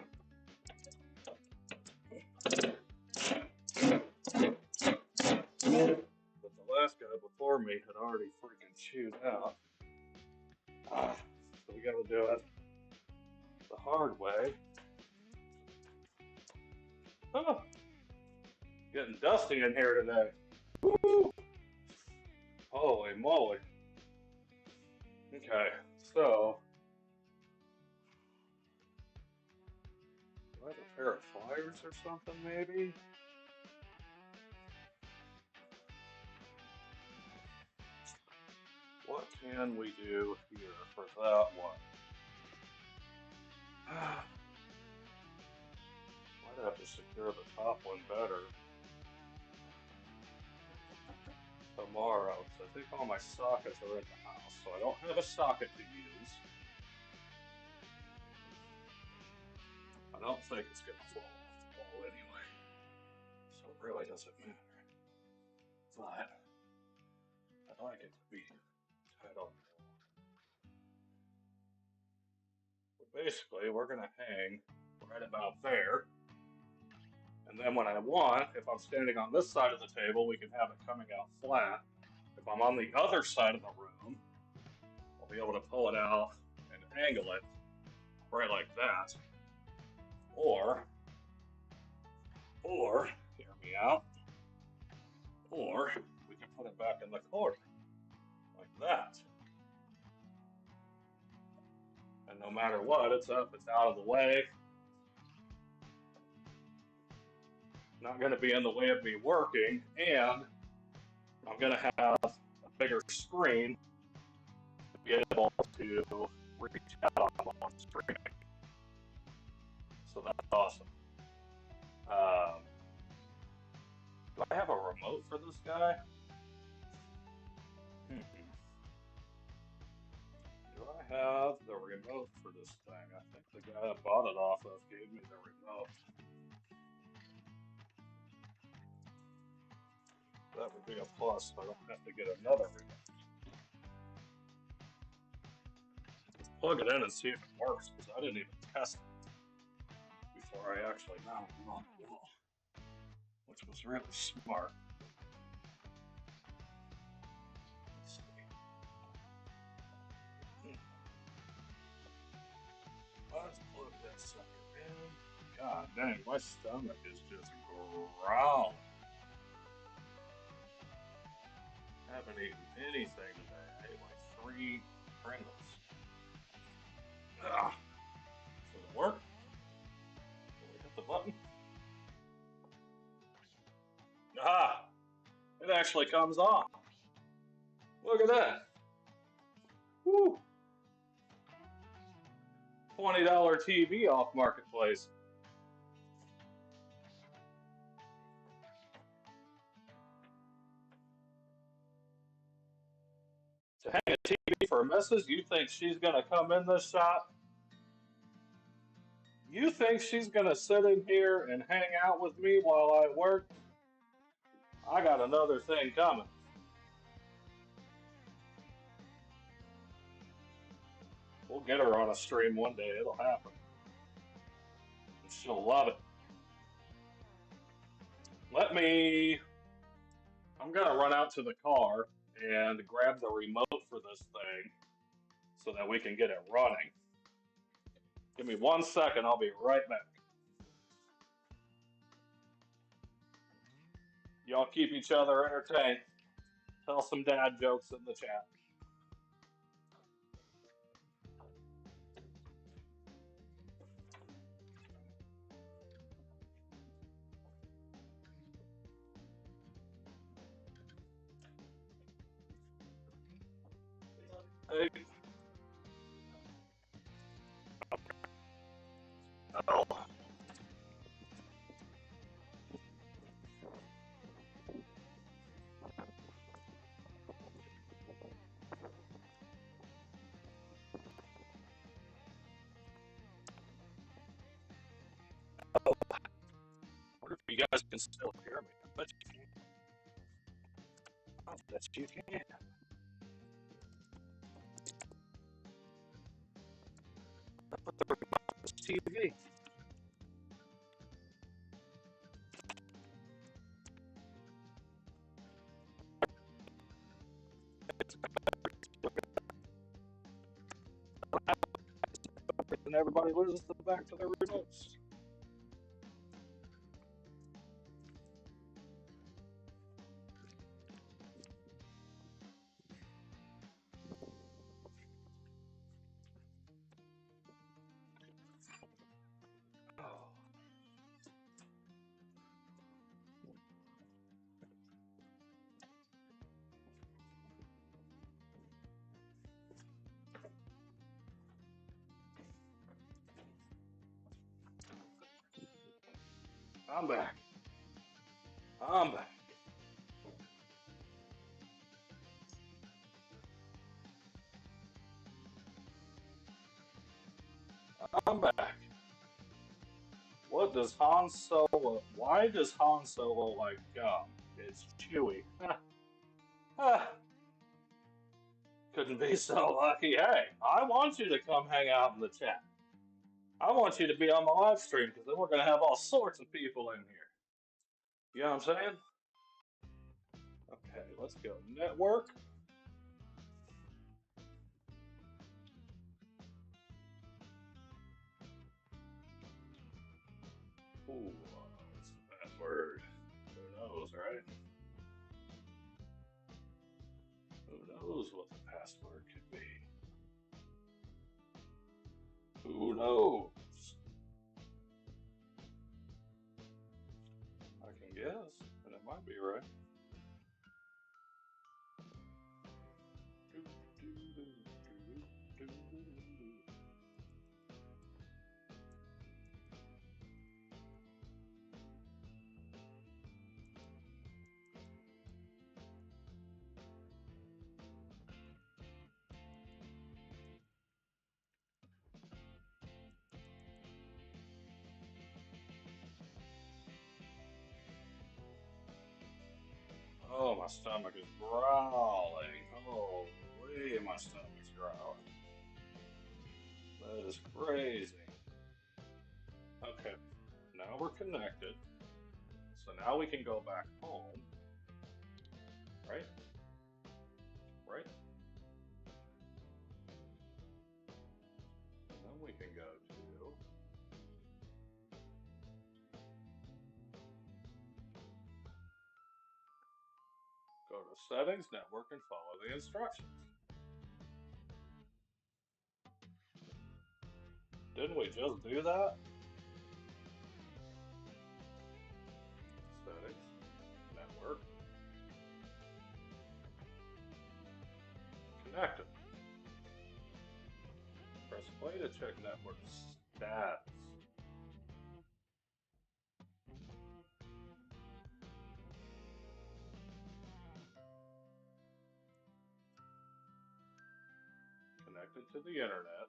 S1: But the last guy before me had already freaking chewed out. So we gotta do it the hard way. Oh, getting dusty in here today. Woo! Holy moly. Okay, so do I have a pair of pliers or something maybe? What can we do here for that one? Might have to secure the top one better tomorrow, because I think all my sockets are in the house, so I don't have a socket to use. I don't think it's going to fall off the wall anyway, so it really doesn't matter. But I'd like it to be tight on the wall. But basically, we're going to hang right about there. And then when I want, if I'm standing on this side of the table, we can have it coming out flat. If I'm on the other side of the room, I'll be able to pull it out and angle it right like that. Or, hear me out, or we can put it back in the corner like that. And no matter what, it's up, it's out of the way. Not going to be in the way of me working, and I'm going to have a bigger screen to be able to reach out on streaming. So that's awesome. Do I have a remote for this guy? Do I have the remote for this thing? I think the guy I bought it off of gave me the remote. That would be a plus, so I don't have to get another remote. Let's plug it in and see if it works, because I didn't even test it before I actually mounted it on the wall, which was really smart. Let's see. Let's plug that sucker in. God dang, my stomach is just growling. I haven't eaten anything today. I ate like 3 Pringles. Ugh. Does it work? Can we hit the button? Ah! It actually comes on. Look at that. Woo! $20 TV off Marketplace. To hang a TV for missus, you think she's gonna come in this shop? You think she's gonna sit in here and hang out with me while I work? I got another thing coming. We'll get her on a stream one day. It'll happen. And she'll love it. I'm gonna run out to the car and grab the remote for this thing so that we can get it running. Give me 1 second, I'll be right back. Y'all keep each other entertained. Tell some dad jokes in the chat. Hey. Oh. I wonder if you guys can still hear me. I bet you can. I bet you can. TV. And everybody loses them back to their remotes. I'm back. I'm back. I'm back. What does Han Solo? Why does Han Solo like gum? It's chewy. Couldn't be so lucky. Hey, I want you to come hang out in the chat. I want you to be on the live stream because then we're gonna have all sorts of people in here. You know what I'm saying? Okay, let's go. Network. Ooh, what's the password? Who knows, right? Who knows what the password could be? Who knows? I can guess, and it might be right. Oh, my stomach is growling. Holy, my stomach's growling. That is crazy. Okay, now we're connected. So now we can go back home. Right? Right? And then we can go to settings, network, and follow the instructions. Didn't we just do that? Settings, network, connected. Press play to check network status. Connected to the internet.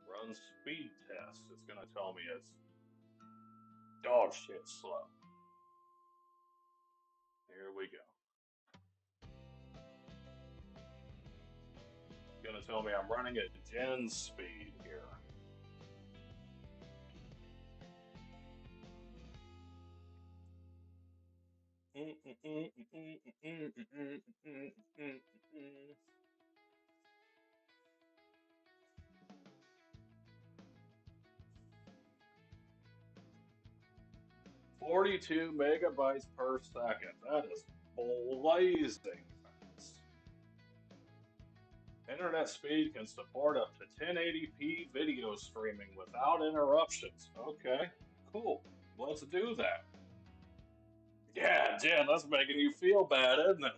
S1: Run speed test. It's going to tell me it's dog shit slow. Here we go. It's going to tell me I'm running at gen speed here. "42 megabytes per second. That is blazing fast. Internet speed can support up to 1080p video streaming without interruptions." Okay, cool. Let's do that. Yeah, Jen, that's making you feel bad, isn't it?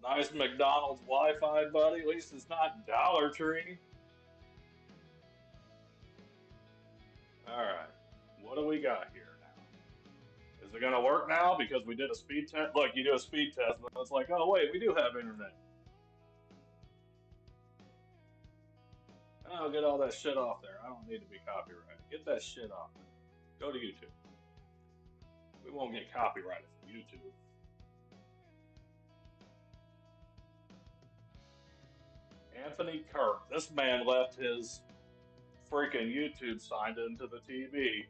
S1: Nice McDonald's Wi-Fi, buddy. At least it's not Dollar Tree. All right, what do we got here now? Is it gonna work now because we did a speed test? Look, you do a speed test, and it's like, oh wait, we do have internet. Oh, get all that shit off there. I don't need to be copyrighted. Get that shit off there. Go to YouTube. We won't get copyrighted from YouTube. Anthony Kirk. This man left his freaking YouTube signed into the TV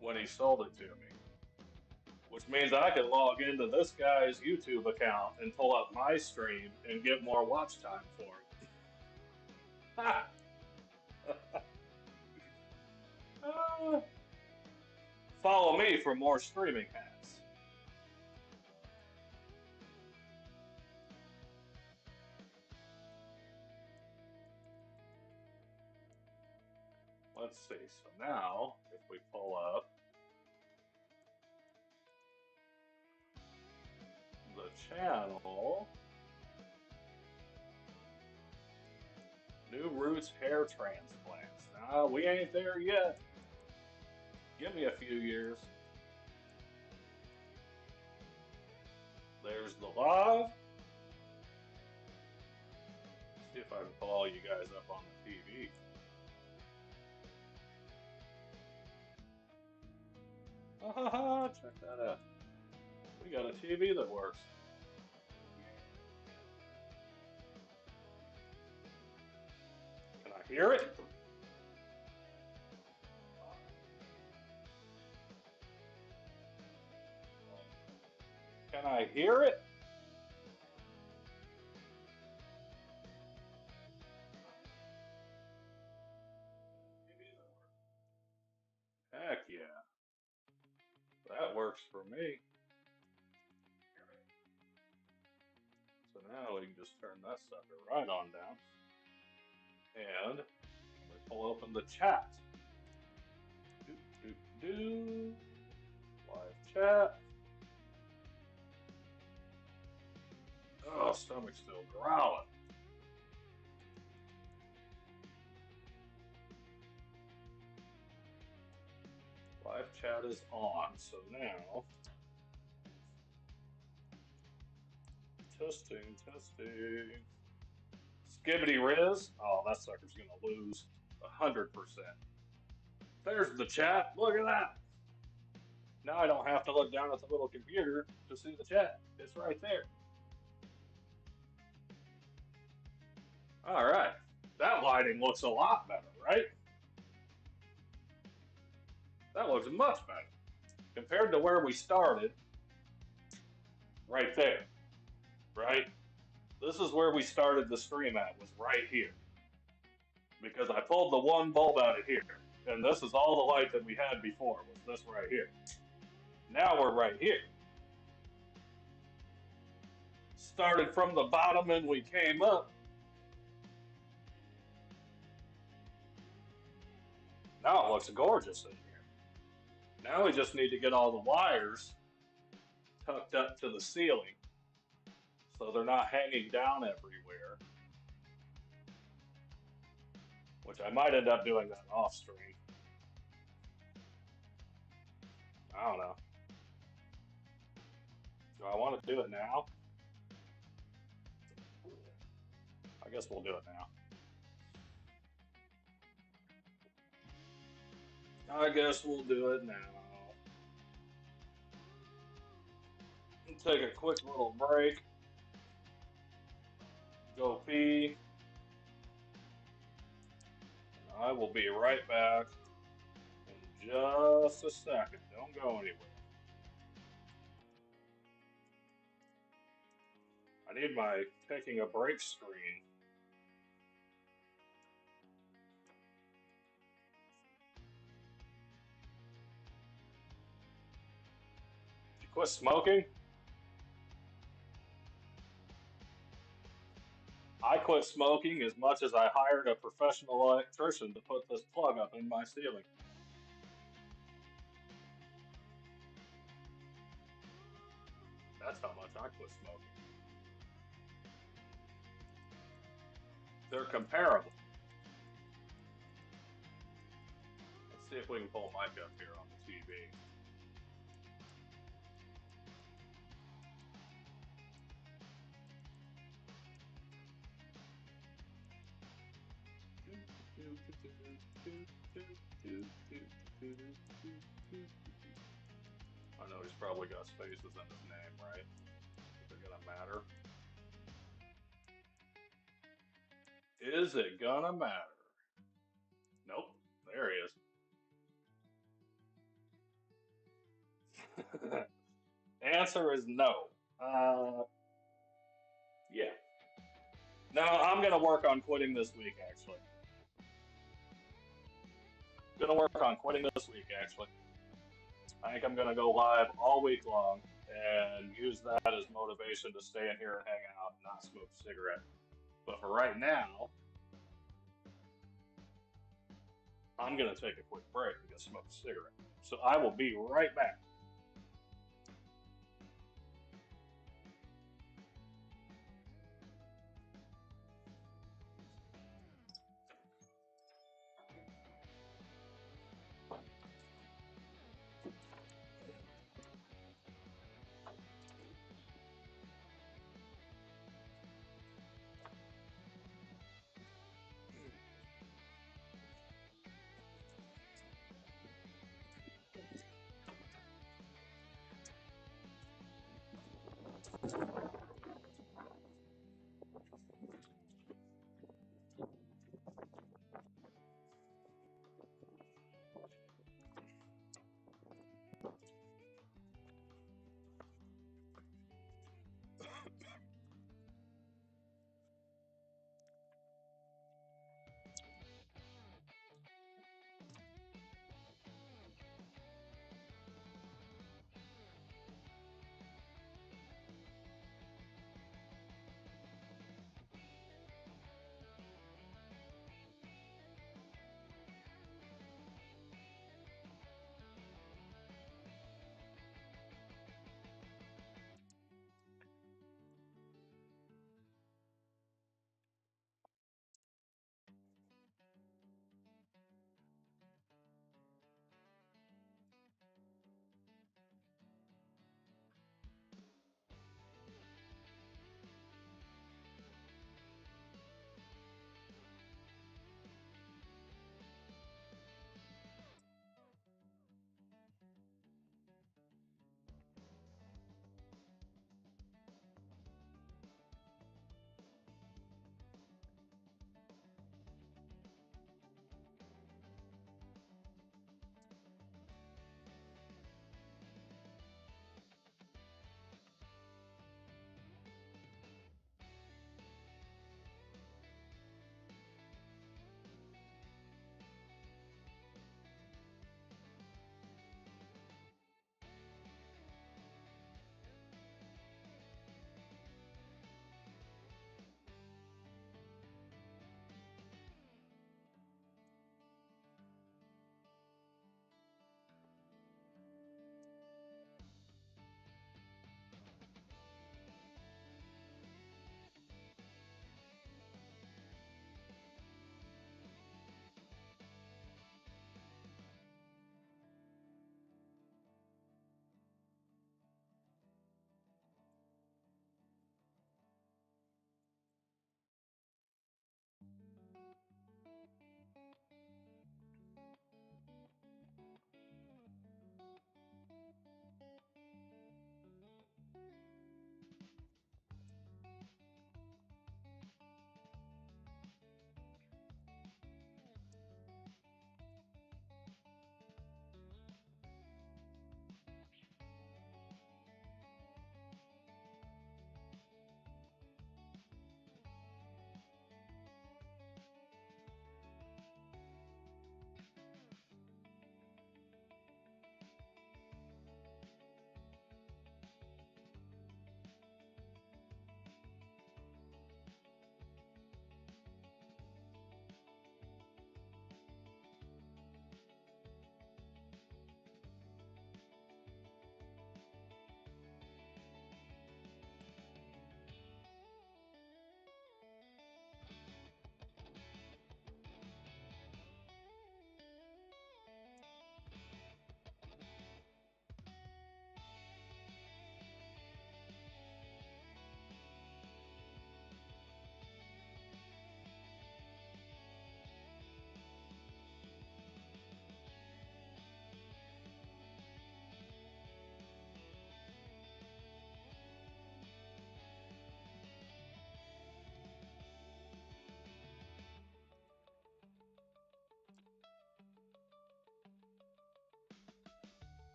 S1: when he sold it to me. Which means I can log into this guy's YouTube account and pull up my stream and get more watch time for it. Follow me for more streaming hacks. Let's see. So now, if we pull up the channel, New Roots Hair Transplants. Nah, we ain't there yet. Give me a few years. There's the live. See if I can pull all you guys up on the TV. Check that out. We got a TV that works. Can I hear it? Can I hear it? Heck yeah. That works for me. So now we can just turn that sucker right on down. And we pull open the chat. Live chat. Oh, stomach's still growling. Live chat is on, so now testing. Skibbity Riz. Oh, that sucker's gonna lose 100%. There's the chat. Look at that. Now I don't have to look down at the little computer to see the chat. It's right there. All right. That lighting looks a lot better, right? That looks much better compared to where we started. Right there, right? This is where we started the stream at, was right here. Because I pulled the one bulb out of here, and this is all the light that we had before, was this right here. Now we're right here. Started from the bottom and we came up. Now it looks gorgeous in here. Now we just need to get all the wires tucked up to the ceiling so they're not hanging down everywhere. Which I might end up doing that off stream. I don't know. Do I want to do it now? I guess we'll do it now. I guess we'll do it now. Take a quick little break. Go pee. I will be right back in just a second. Don't go anywhere. I need my taking a break screen. Did you quit smoking? I quit smoking as much as I hired a professional electrician to put this plug up in my ceiling. That's how much I quit smoking. They're comparable. Let's see if we can pull Mike up here on the TV. I know he's probably got spaces in his name, right? They're gonna matter. Is it gonna matter? Nope. There he is. Answer is no. Uh, yeah. No, I'm gonna work on quitting this week. Actually, gonna work on quitting this week. Actually, I think I'm gonna go live all week long and use that as motivation to stay in here and hang out and not smoke a cigarette. But for right now, I'm gonna take a quick break and go smoke a cigarette. So I will be right back.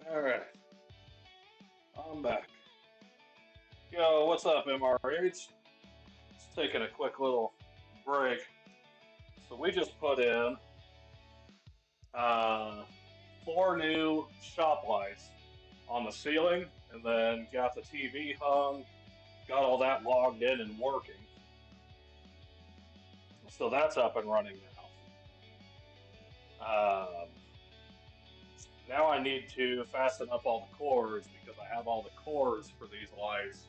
S1: Alright, I'm back. Yo, what's up, MRH? Just taking a quick little break. So we just put in uh, 4 new shop lights on the ceiling, and then got the TV hung, got all that logged in and working. So that's up and running now. Now I need to fasten up all the cords because I have all the cords for these lights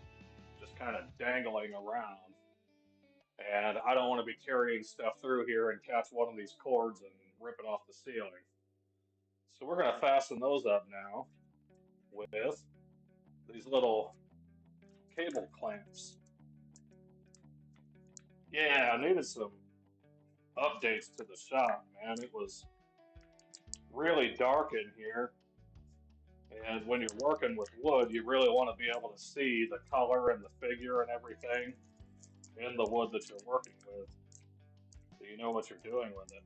S1: just kind of dangling around. And I don't want to be carrying stuff through here and catch one of these cords and rip it off the ceiling. So we're going to fasten those up now with these little cable clamps. Yeah, I needed some updates to the shop, man. It was really dark in here. And when you're working with wood, you really want to be able to see the color and the figure and everything in the wood that you're working with, so you know what you're doing with it.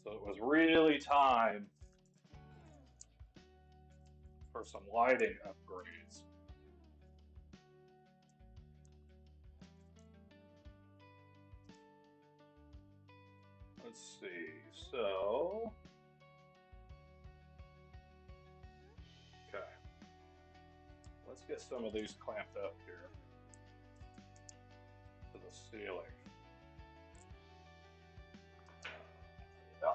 S1: So it was really time for some lighting upgrades. Let's see, so, okay, let's get some of these clamped up here to the ceiling. Yeah,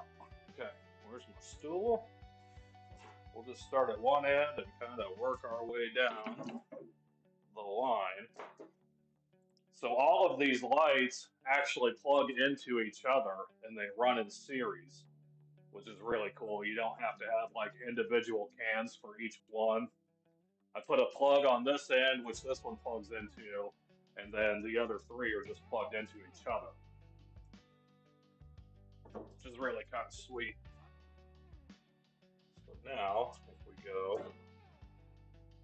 S1: okay, where's my stool? We'll just start at one end and kind of work our way down the line. So all of these lights actually plug into each other and they run in series, which is really cool. You don't have to have like individual cans for each one. I put a plug on this end, which this one plugs into, and then the other 3 are just plugged into each other, which is really kind of sweet. So now, if we go,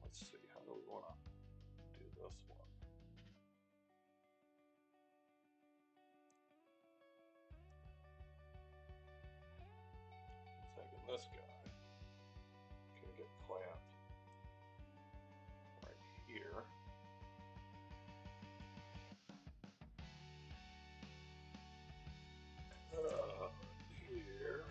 S1: let's see, how do we want to do this one? Taking this guy, can get clamped right here. Here.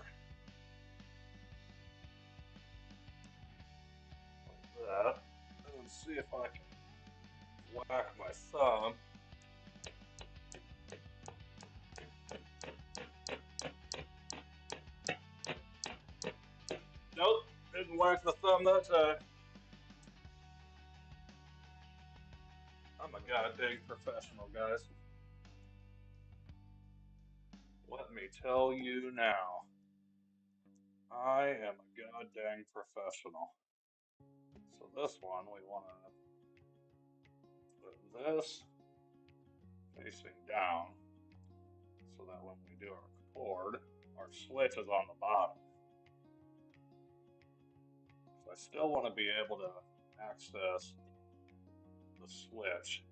S1: Like that. And let's see if I can whack my thumb. Nope, didn't whack the thumb that time. I'm a goddamn professional, guys. Let me tell you now, I am a goddamn professional. So this one, we want to put this facing down so that when we do our cord, our switch is on the bottom. So I still want to be able to access the switch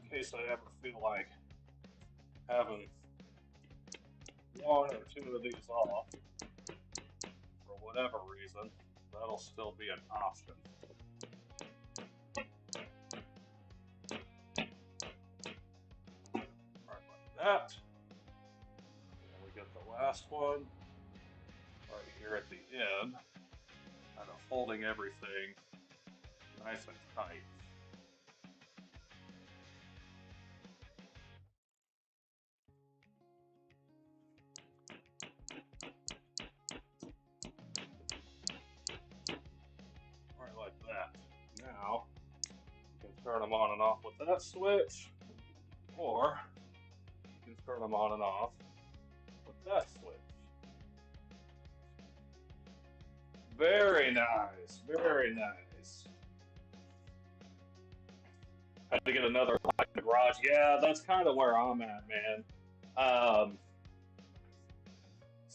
S1: in case I ever feel like having 1 or 2 of these off for whatever reason. That'll still be an option. Right like that. And we get the last one right here at the end, kind of holding everything nice and tight. Right like that. Now, you can turn them on and off with that switch, or you can turn them on and off with that switch. Very nice, very nice. Had to get another light in the garage. Yeah, that's kind of where I'm at, man. Um,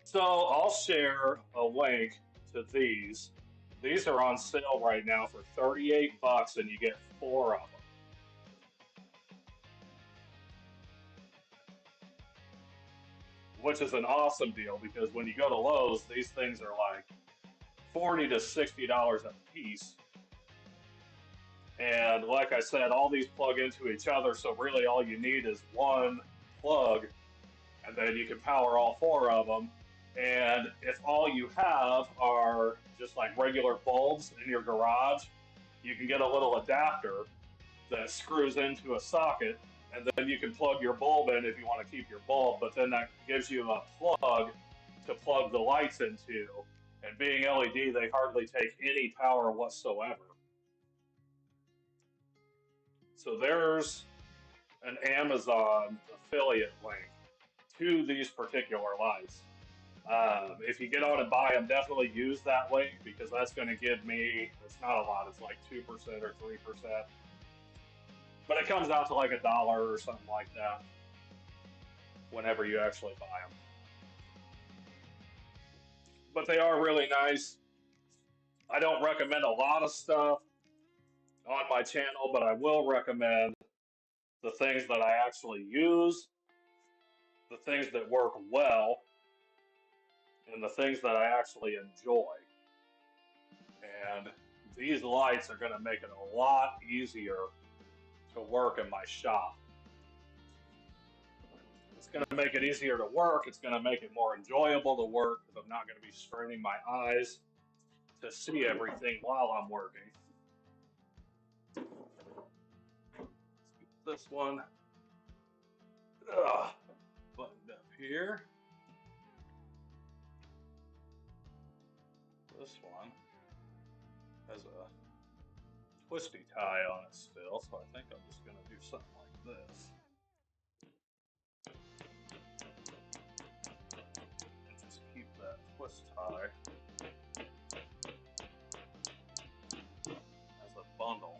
S1: so I'll share a link to these. These are on sale right now for 38 bucks, and you get 4 of them. which is an awesome deal because when you go to Lowe's, these things are like $40 to $60 a piece. And like I said, all these plug into each other, so really all you need is one plug, and then you can power all four of them. And if all you have are just like regular bulbs in your garage, you can get a little adapter that screws into a socket, and then you can plug your bulb in if you want to keep your bulb, but then that gives you a plug to plug the lights into. And being LED, they hardly take any power whatsoever. So there's an Amazon affiliate link to these particular lights. If you get on and buy them, definitely use that link because that's going to give me, it's not a lot, it's like 2% or 3%. But it comes out to like $1 or something like that whenever you actually buy them. But they are really nice. I don't recommend a lot of stuff on my channel, but I will recommend the things that I actually use, the things that work well, and the things that I actually enjoy. And these lights are going to make it a lot easier to work in my shop. It's going to make it easier to work. It's going to make it more enjoyable to work because I'm not going to be straining my eyes to see everything while I'm working. This one buttoned up here. This one has a twisty tie on it still, so I think I'm just going to do something like this. And just keep that twist tie as a bundle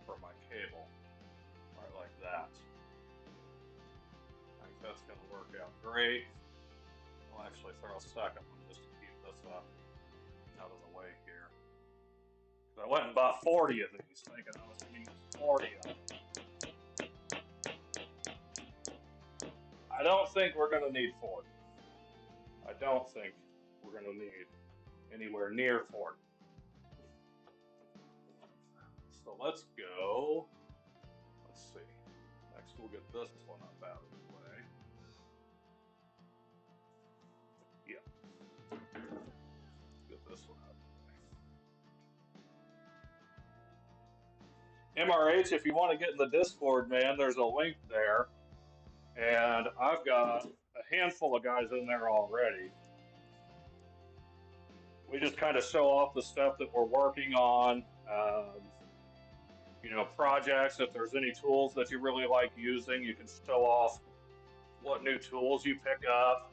S1: for my cable, right like that. I think that's going to work out great. I'll actually throw a second one just to keep this up out of the way here. I went and bought 40 of these, thinking I was going to use 40 of them. I don't think we're going to need 40. I don't think we're going to need anywhere near 40. So let's go. Let's see. Next, we'll get this one up out of the way. Yeah. Get this one out of the way. MRH, if you want to get in the Discord, man, there's a link there. And I've got a handful of guys in there already. We just kind of show off the stuff that we're working on, you know, projects. If there's any tools that you really like using, you can show off what new tools you pick up.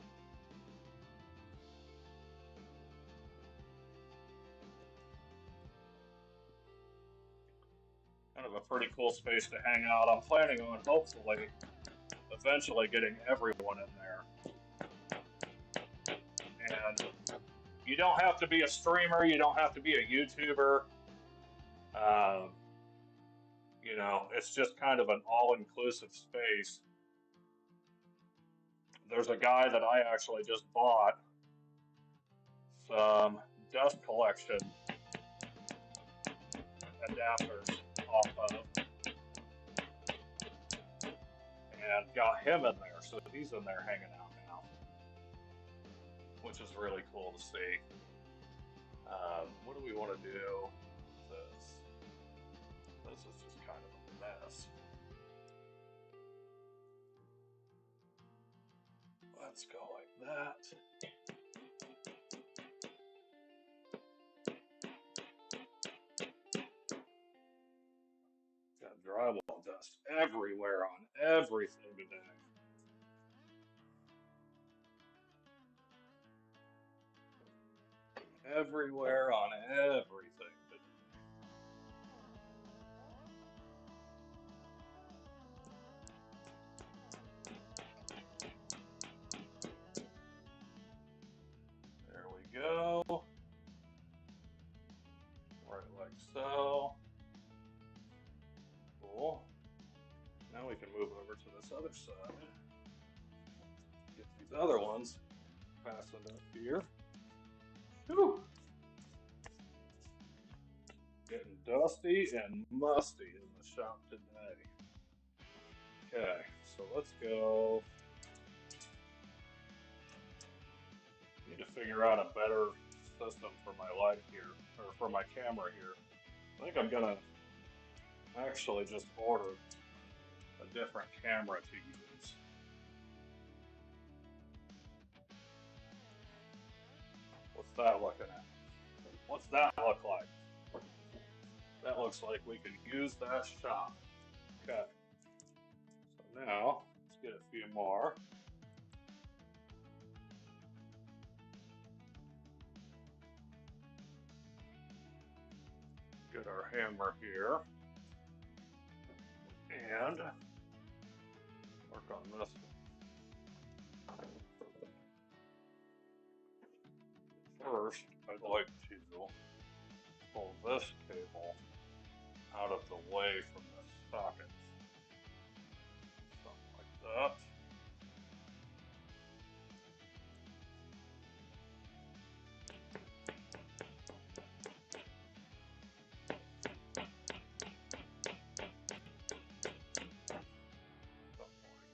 S1: Kind of a pretty cool space to hang out. I'm planning on hopefully eventually getting everyone in there. And you don't have to be a streamer, you don't have to be a YouTuber. You know, it's just kind of an all-inclusive space. There's a guy that I actually just bought some dust collection adapters off of and got him in there, so he's in there hanging out now, which is really cool to see. What do we want to do with this? This is just kind of a mess. Let's go like that. Got drywall dust everywhere on everything today. Everywhere on everything today. There we go. Right like so. Cool. Now we can move over to this other side. Get These other ones fastened up here. Whew. Getting dusty and musty in the shop today. Okay, so let's go. Need to figure out a better system for my light here, or for my camera here. I think I'm gonna actually just order a different camera to use. What's that looking at? What's that look like? That looks like we can use that shop. Okay. So now, let's get a few more. Get our hammer here. And work on this one. First, I'd like to pull this cable out of the way from the socket. Something like that.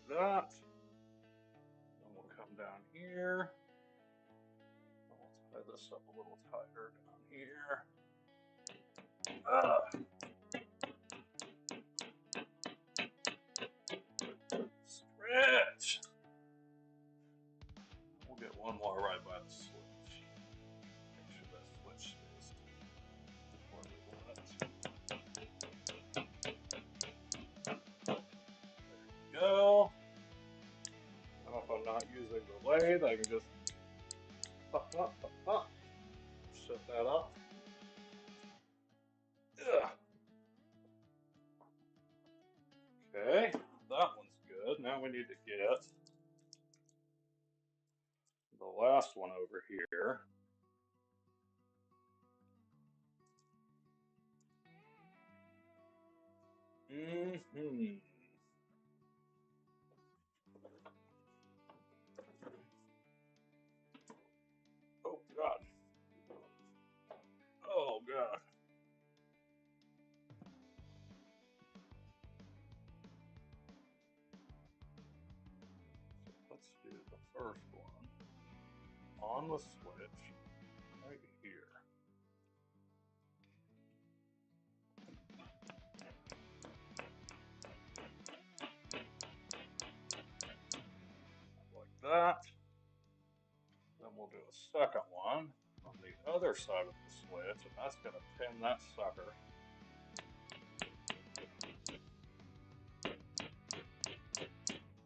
S1: That. Then we'll come down here. We'll tie this up a little tighter down here. Stretch. We'll get one more right by the switch. Make sure that switch stays where we want it. There we go. Now if I'm not using the lathe, I can just shut that up. Ugh. Okay, that one's good. Now we need to get the last one over here. Oh God. Oh God. So let's do the first one on the switch right here. Like that. Then we'll do a second one on the other side of the switch, and that's going to pin that sucker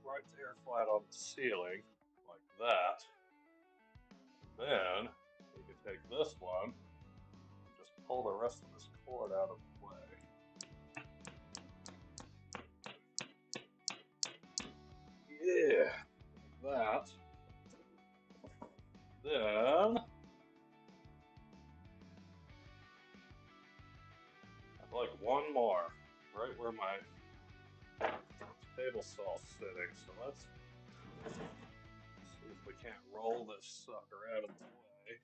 S1: right there flat on the ceiling, like that. Then we can take this one and just pull the rest of this cord out of the way. Yeah, like that. Then I'd like one more, right where my table saw's sitting. So let's see if we can't roll this sucker out of the way.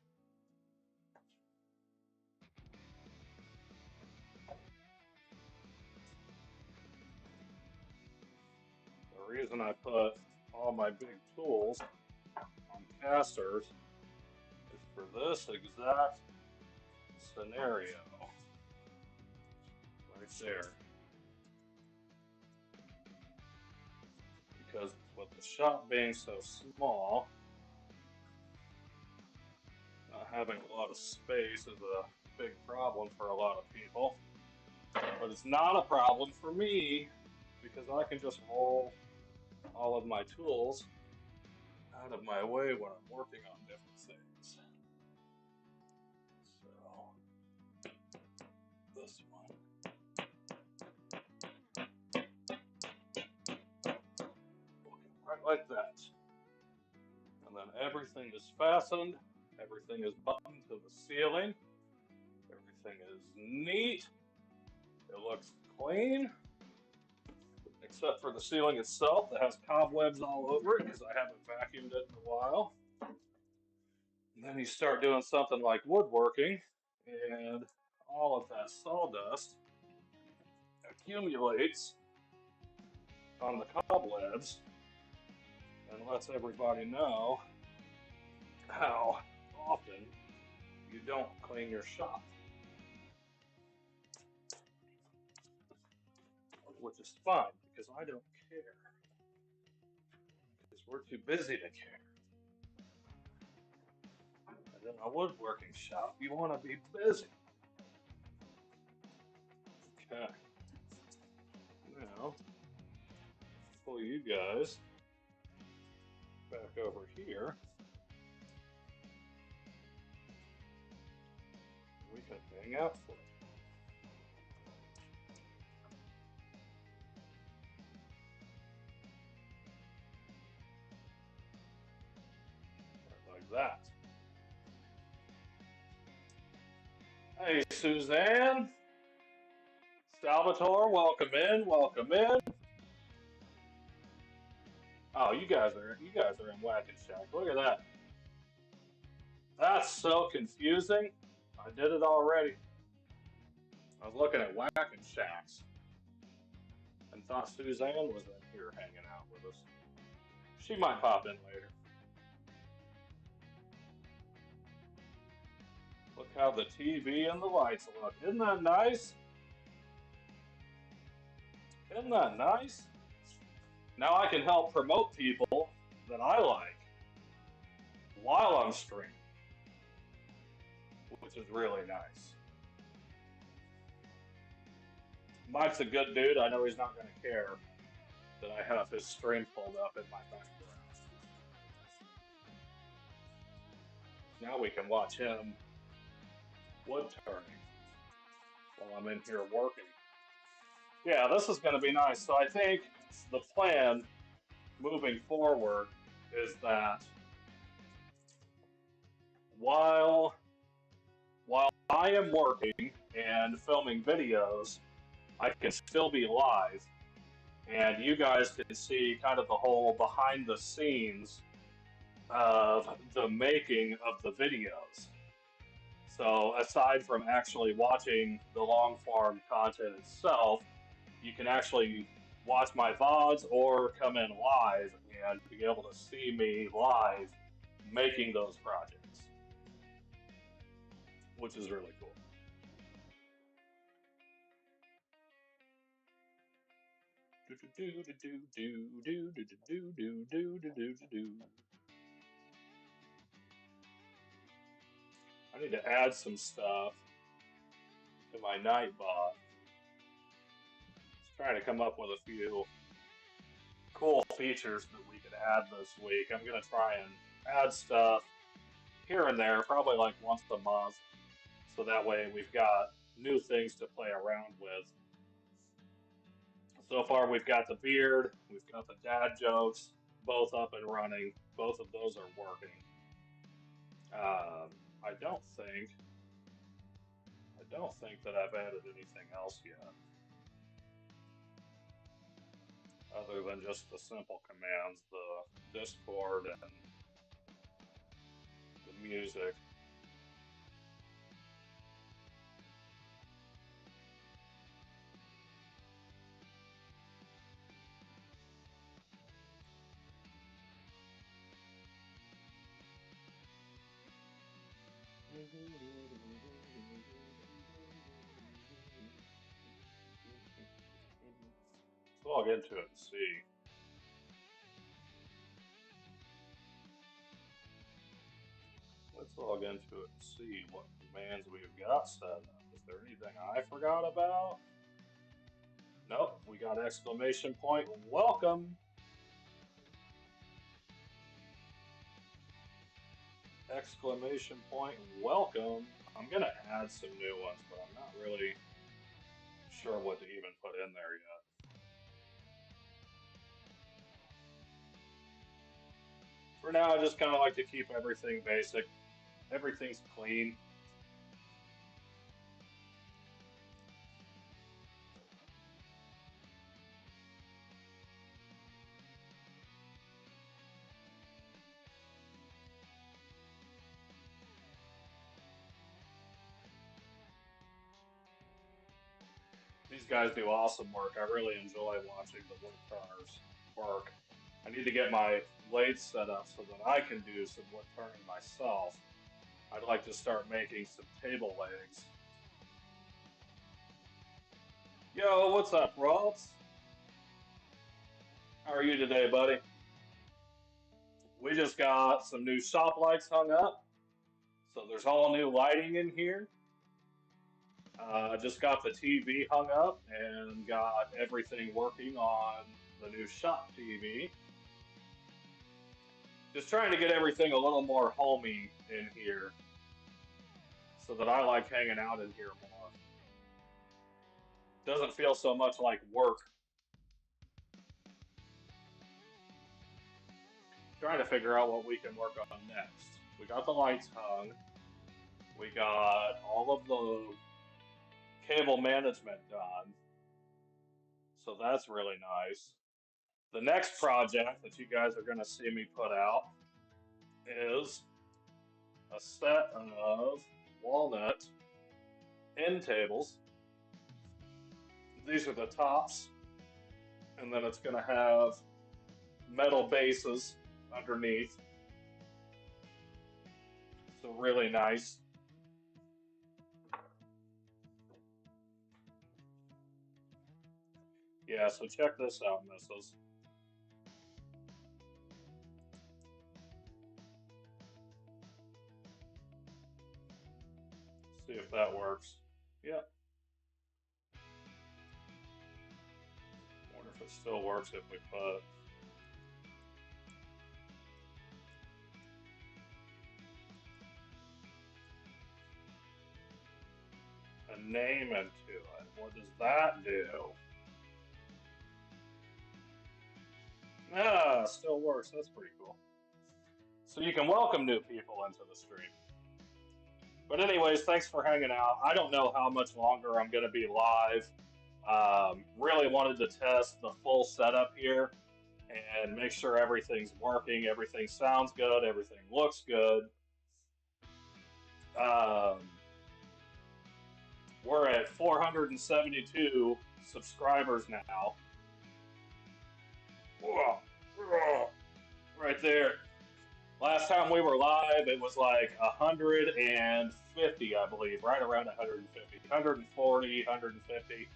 S1: The reason I put all my big tools on casters is for this exact scenario right there. Because with the shop being so small, not having a lot of space is a big problem for a lot of people. But it's not a problem for me because I can just roll all of my tools out of my way when I'm working on different things. So, this one. Right like that. And then everything is fastened, everything is buttoned to the ceiling, everything is neat, it looks clean, except for the ceiling itself that has cobwebs all over it because I haven't vacuumed it in a while. And then you start doing something like woodworking, and all of that sawdust accumulates on the cobwebs and lets everybody know how often you don't clean your shop, which is fine because I don't care because we're too busy to care. And in a woodworking shop, you want to be busy. Okay. Now, pull you guys back over here. We can hang out for it. Like that. Hey, Suzanne. Salvatore, welcome in, welcome in. Oh, you guys are in Whack and Shack. Look at that. That's so confusing. I did it already. I was looking at Whack and Shacks and thought Suzanne was in here hanging out with us. She might pop in later. Look how the TV and the lights look. Isn't that nice? Isn't that nice? Now I can help promote people that I like while I'm streaming, which is really nice. Mike's a good dude. I know he's not going to care that I have his stream pulled up in my background. Now we can watch him wood turning while I'm in here working. Yeah, this is going to be nice. So I think the plan moving forward is that while I am working and filming videos, I can still be live, and you guys can see kind of the whole behind the scenes of the making of the videos. So aside from actually watching the long form content itself, you can actually watch my VODs or come in live and be able to see me live making those projects, which is really cool. I need to add some stuff to my Nightbot. Just trying to come up with a few cool features that we could add this week. I'm going to try and add stuff here and there, probably like once a month, so that way we've got new things to play around with. So far, we've got the beard, we've got the dad jokes, both up and running. Both of those are working. I don't think that I've added anything else yet, other than just the simple commands, the Discord and the music. Let's log into it and see. Let's log into it and see what commands we've got set up. Is there anything I forgot about? Nope, we got exclamation point, welcome. Exclamation point, welcome. I'm going to add some new ones, but I'm not really sure what to even put in there yet. For now, I just kind of like to keep everything basic. Everything's clean. These guys do awesome work. I really enjoy watching the woodturners work. I need to get my lathe set up so that I can do some wood turning myself. I'd like to start making some table legs. Yo, what's up, Rolfs? How are you today, buddy? We just got some new shop lights hung up. So there's all new lighting in here. Just got the TV hung up and got everything working on the new shop TV. Just trying to get everything a little more homey in here so that I like hanging out in here more. Doesn't feel so much like work. Trying to figure out what we can work on next. We got the lights hung. We got all of the cable management done. So that's really nice. The next project that you guys are going to see me put out is a set of walnut end tables. These are the tops, and then it's going to have metal bases underneath. So really nice. Yeah, so check this out, missus. See if that works. Yep. Wonder if it still works if we put a name into it. What does that do? Ah, still works. That's pretty cool. So you can welcome new people into the stream. But anyways, thanks for hanging out. I don't know how much longer I'm going to be live. Really wanted to test the full setup here and make sure everything's working, everything sounds good, everything looks good. Um, we're at 472 subscribers now. Whoa, whoa, right there. Last time we were live, it was like 150, I believe, right around 150, 140, 150.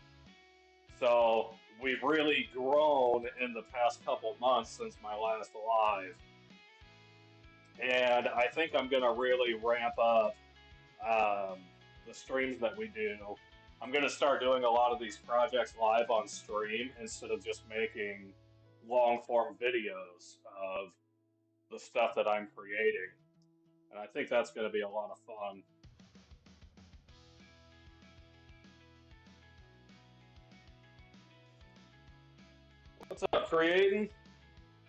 S1: So we've really grown in the past couple months since my last live. And I think I'm going to really ramp up the streams that we do. I'm going to start doing a lot of these projects live on stream instead of just making long form videos of the stuff that I'm creating. And I think that's going to be a lot of fun. What's up, Creating?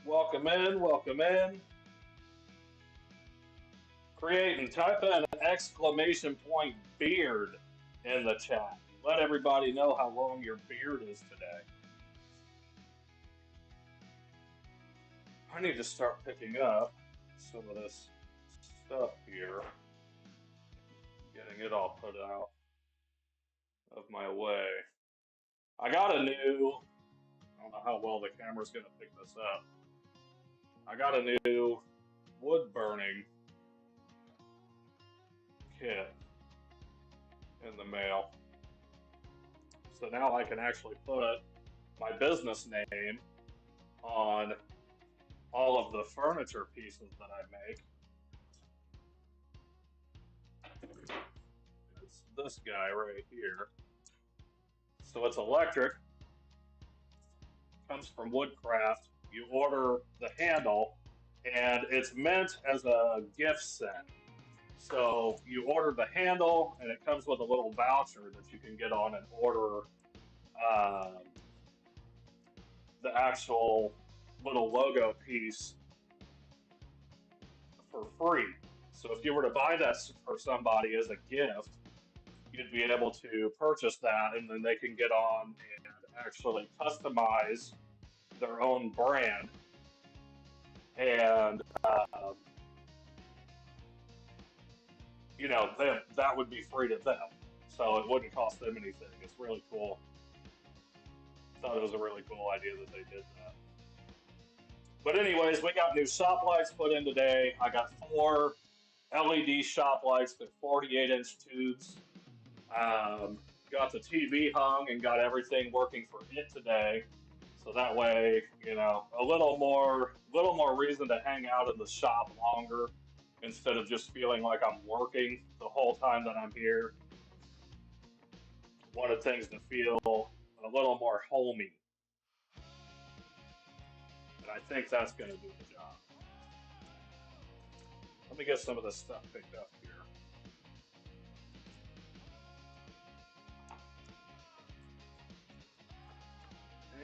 S1: Welcome in, welcome in. Creating, type an exclamation point beard in the chat. Let everybody know how long your beard is today. I need to start picking up some of this stuff here, getting it all put out of my way. I got a new, I don't know how well the camera's going to pick this up. I got a new wood burning kit in the mail. So now I can actually put my business name on all of the furniture pieces that I make. It's this guy right here. So it's electric, comes from Woodcraft. You order the handle, and it's meant as a gift set. So you order the handle, and it comes with a little voucher that you can get on and order the actual little logo piece for free. So if you were to buy that for somebody as a gift, you'd be able to purchase that, and then they can get on and actually customize their own brand. And you know, that would be free to them, so it wouldn't cost them anything. It's really cool. thought it was a really cool idea that they did that. But anyways, we got new shop lights put in today. I got 4 LED shop lights. They're 48-inch tubes. Got the TV hung and got everything working for it today. So that way, you know, a little more reason to hang out in the shop longer instead of just feeling like I'm working the whole time that I'm here. Wanted things to feel a little more homey, and I think that's going to do the job. Let me get some of this stuff picked up here.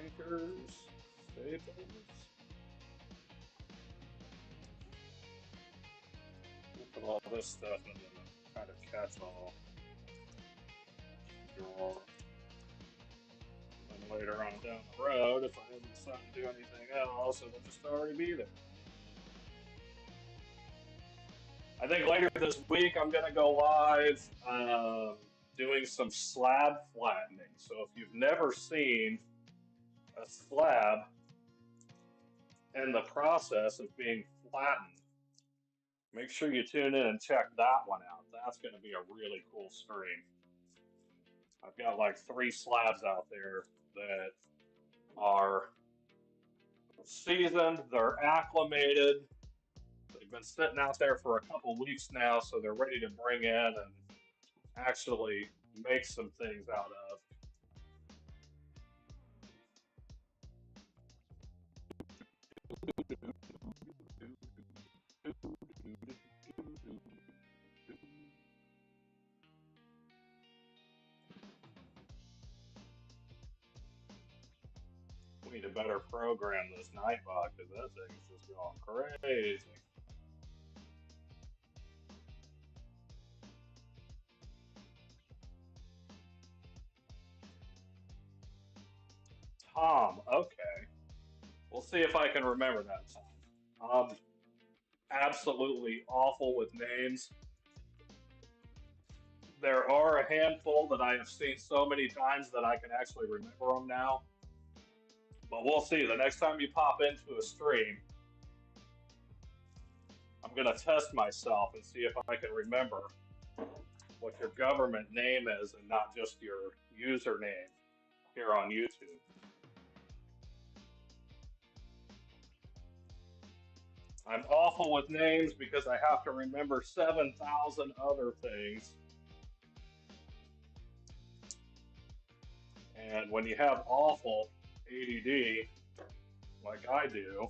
S1: Anchors, staples. We'll put all this stuff in the kind of catch-all drawer. And later on down the road, if I haven't decided to do anything else, it'll just already be there. I think later this week I'm going to go live doing some slab flattening. So if you've never seen a slab and the process of being flattened, make sure you tune in and check that one out. That's going to be a really cool stream. I've got like 3 slabs out there that are seasoned, they're acclimated. They've been sitting out there for a couple weeks now, so they're ready to bring in and actually make some things out of. We need to better program this Nightbot because that thing is just going crazy. Tom, okay. We'll see if I can remember that Tom. Absolutely awful with names. There are a handful that I have seen so many times that I can actually remember them now. But we'll see. The next time you pop into a stream, I'm going to test myself and see if I can remember what your government name is and not just your username here on YouTube. I'm awful with names because I have to remember 7,000 other things. And when you have awful ADD, like I do,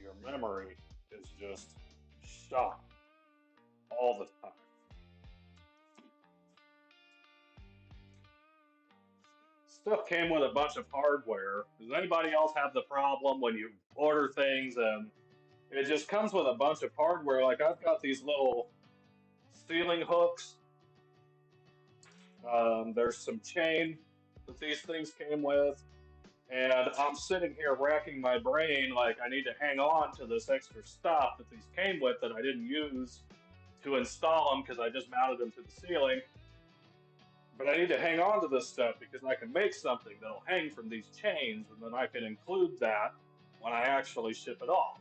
S1: your memory is just shot all the time. Stuff came with a bunch of hardware. Does anybody else have the problem when you order things and it just comes with a bunch of hardware? Like I've got these little ceiling hooks. There's some chain that these things came with. And I'm sitting here racking my brain like I need to hang on to this extra stuff that these came with that I didn't use to install them because I just mounted them to the ceiling. But I need to hang on to this stuff because I can make something that'll hang from these chains and then I can include that when I actually ship it off.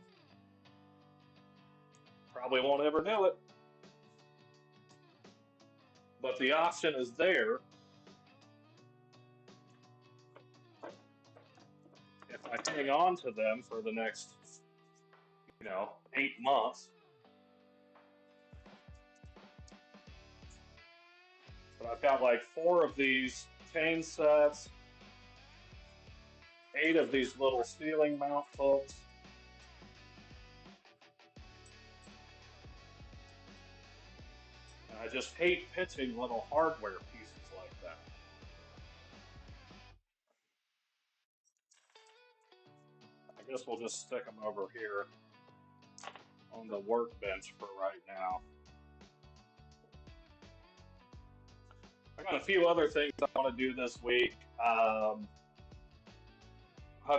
S1: Probably won't ever do it. But the option is there if I hang on to them for the next, 8 months. But I've got like 4 of these chain sets, 8 of these little ceiling mount hooks. And I just hate pitching little hardware pieces like that. I guess we'll just stick them over here on the workbench for right now. I got a few other things I want to do this week. I've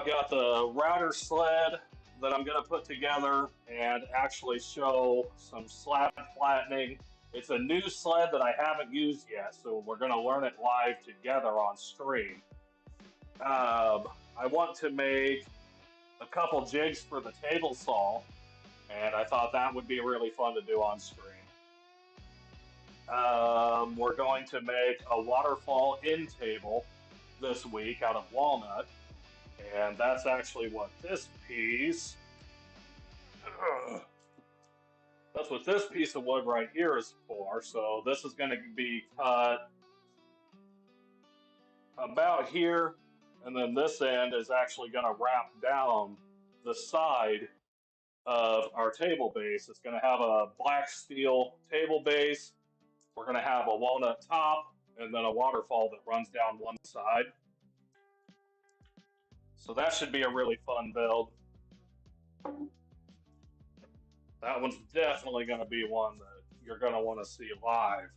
S1: got the router sled that I'm going to put together and actually show some slab flattening. It's a new sled that I haven't used yet, so we're going to learn it live together on stream. I want to make a couple jigs for the table saw, and I thought that would be really fun to do on stream. We're going to make a waterfall in table this week out of walnut, and that's actually what this piece. That's what this piece of wood right here is for. So this is going to be cut about here, and then this end is actually going to wrap down the side of our table base. It's going to have a black steel table base. We're going to have a walnut top and then a waterfall that runs down one side. So that should be a really fun build. That one's definitely going to be one that you're going to want to see live,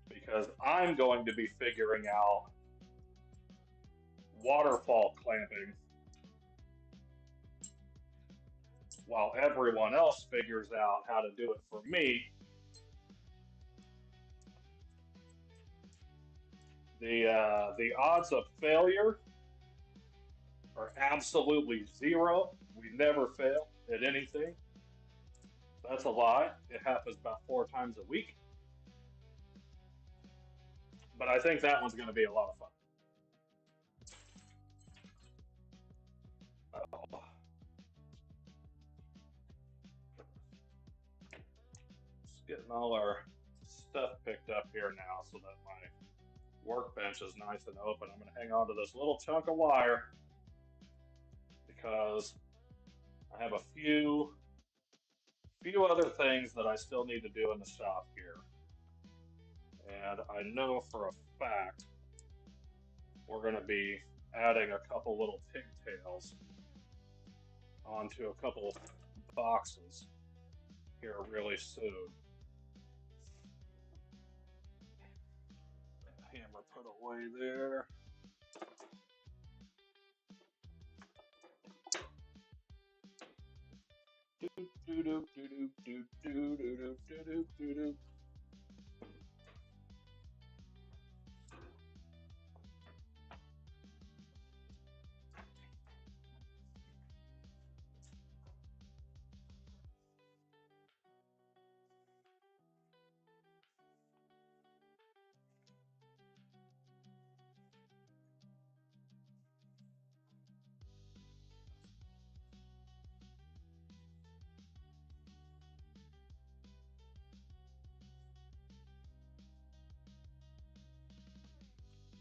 S1: because I'm going to be figuring out waterfall clamping while everyone else figures out how to do it for me. The odds of failure are absolutely zero. We never fail at anything. That's a lie. It happens about 4 times a week. But I think that one's going to be a lot of fun. Oh. Just getting all our stuff picked up here now so that my workbench is nice and open. I'm going to hang on to this little chunk of wire because I have a few other things that I still need to do in the shop here. And I know for a fact we're going to be adding a couple little pigtails onto a couple boxes here really soon. Hammer put away there.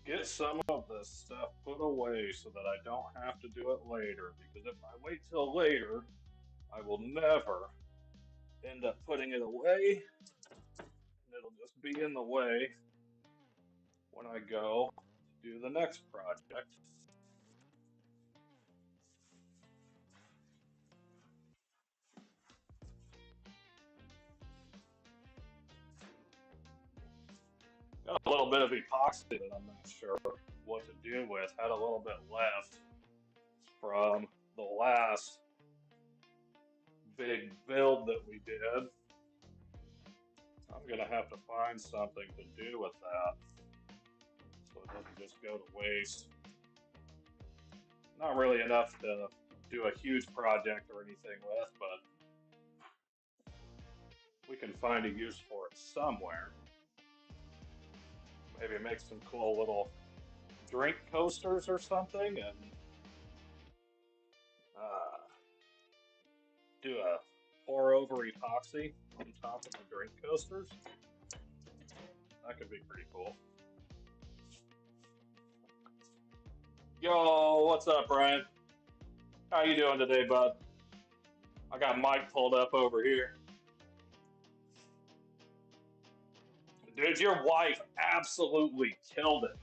S1: Get some of this stuff put away so that I don't have to do it later, because if I wait till later, I will never end up putting it away, and it'll just be in the way when I go to do the next project. Got a little bit of epoxy that I'm not sure what to do with. Had a little bit left from the last big build that we did. I'm gonna have to find something to do with that so it doesn't just go to waste. Not really enough to do a huge project or anything with, but we can find a use for it somewhere. Maybe make some cool little drink coasters or something, and do a pour over epoxy on top of the drink coasters. That could be pretty cool. Yo, what's up, Brian? How you doing today, bud? I got Mike pulled up over here. Dude, your wife absolutely killed it.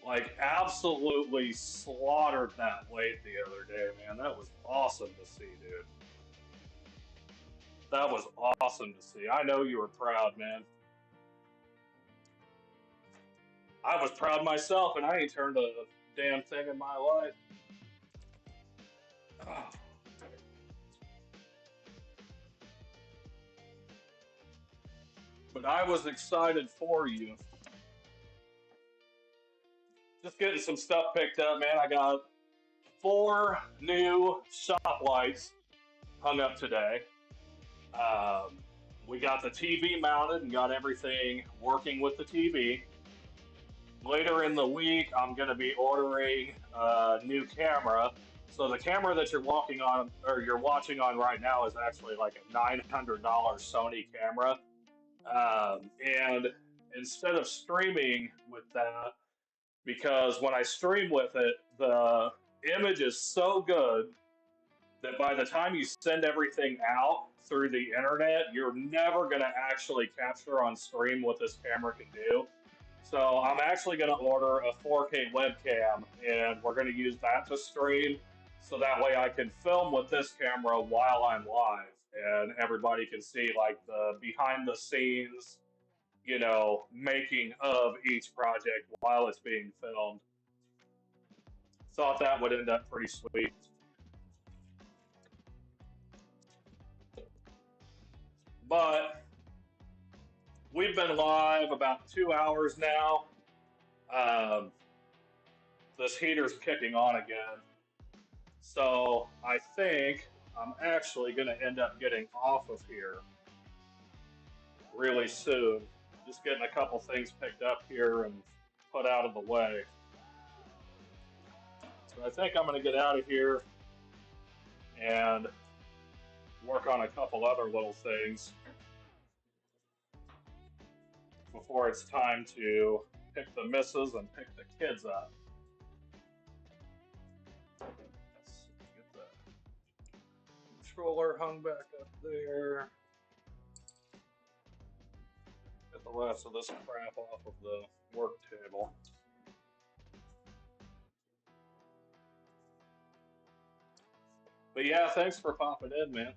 S1: Like, absolutely slaughtered that weight the other day, man. That was awesome to see, dude. That was awesome to see. I know you were proud, man. I was proud myself, and I ain't turned a damn thing in my life. Oh. But I was excited for you. Just getting some stuff picked up, man. I got 4 new shop lights hung up today. Um, we got the TV mounted and got everything working with the TV. Later in the week, I'm going to be ordering a new camera. So the camera that you're walking on or you're watching on right now is actually like a $900 Sony camera. And instead of streaming with that, because when I stream with it, the image is so good that by the time you send everything out through the internet, you're never going to actually capture on stream what this camera can do. So I'm actually going to order a 4K webcam, and we're going to use that to stream, so that way I can film with this camera while I'm live, and everybody can see like the behind the scenes, making of each project while it's being filmed. Thought that would end up pretty sweet. But we've been live about 2 hours now. Um, this heater's kicking on again. So I think I'm actually going to end up getting off of here really soon. Just getting a couple things picked up here and put out of the way. So I think I'm going to get out of here and work on a couple other little things before it's time to pick the missus and pick the kids up. Let's get the controller hung back up there. Get the rest of this crap off of the work table. But yeah, thanks for popping in, man.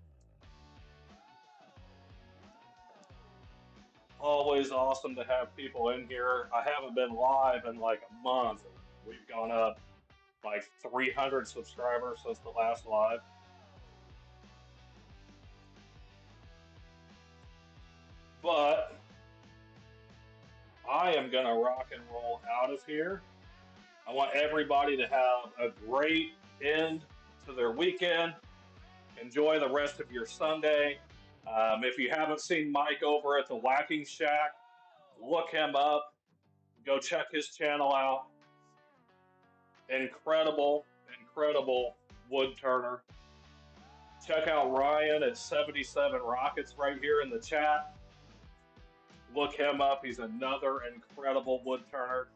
S1: Always awesome to have people in here. I haven't been live in like a month. We've gone up like 300 subscribers since the last live. But I am going to rock and roll out of here. I want everybody to have a great end to their weekend. Enjoy the rest of your Sunday. If you haven't seen Mike over at the Whacking Shack, look him up. Go check his channel out. Incredible, incredible wood turner. Check out Ryan at 77 Rockets right here in the chat. Look him up. He's another incredible wood turner.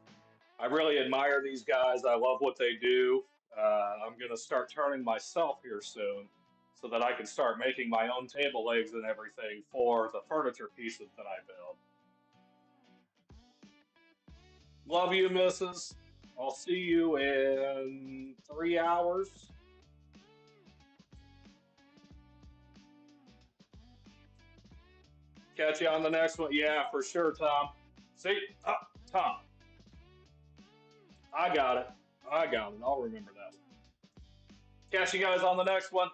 S1: I really admire these guys. I love what they do. I'm going to start turning myself here soon so that I can start making my own table legs and everything for the furniture pieces that I build. Love you, missus. I'll see you in 3 hours. Catch you on the next one. Yeah, for sure, Tom. See? Tom. I got it. I'll remember that one. Catch you guys on the next one.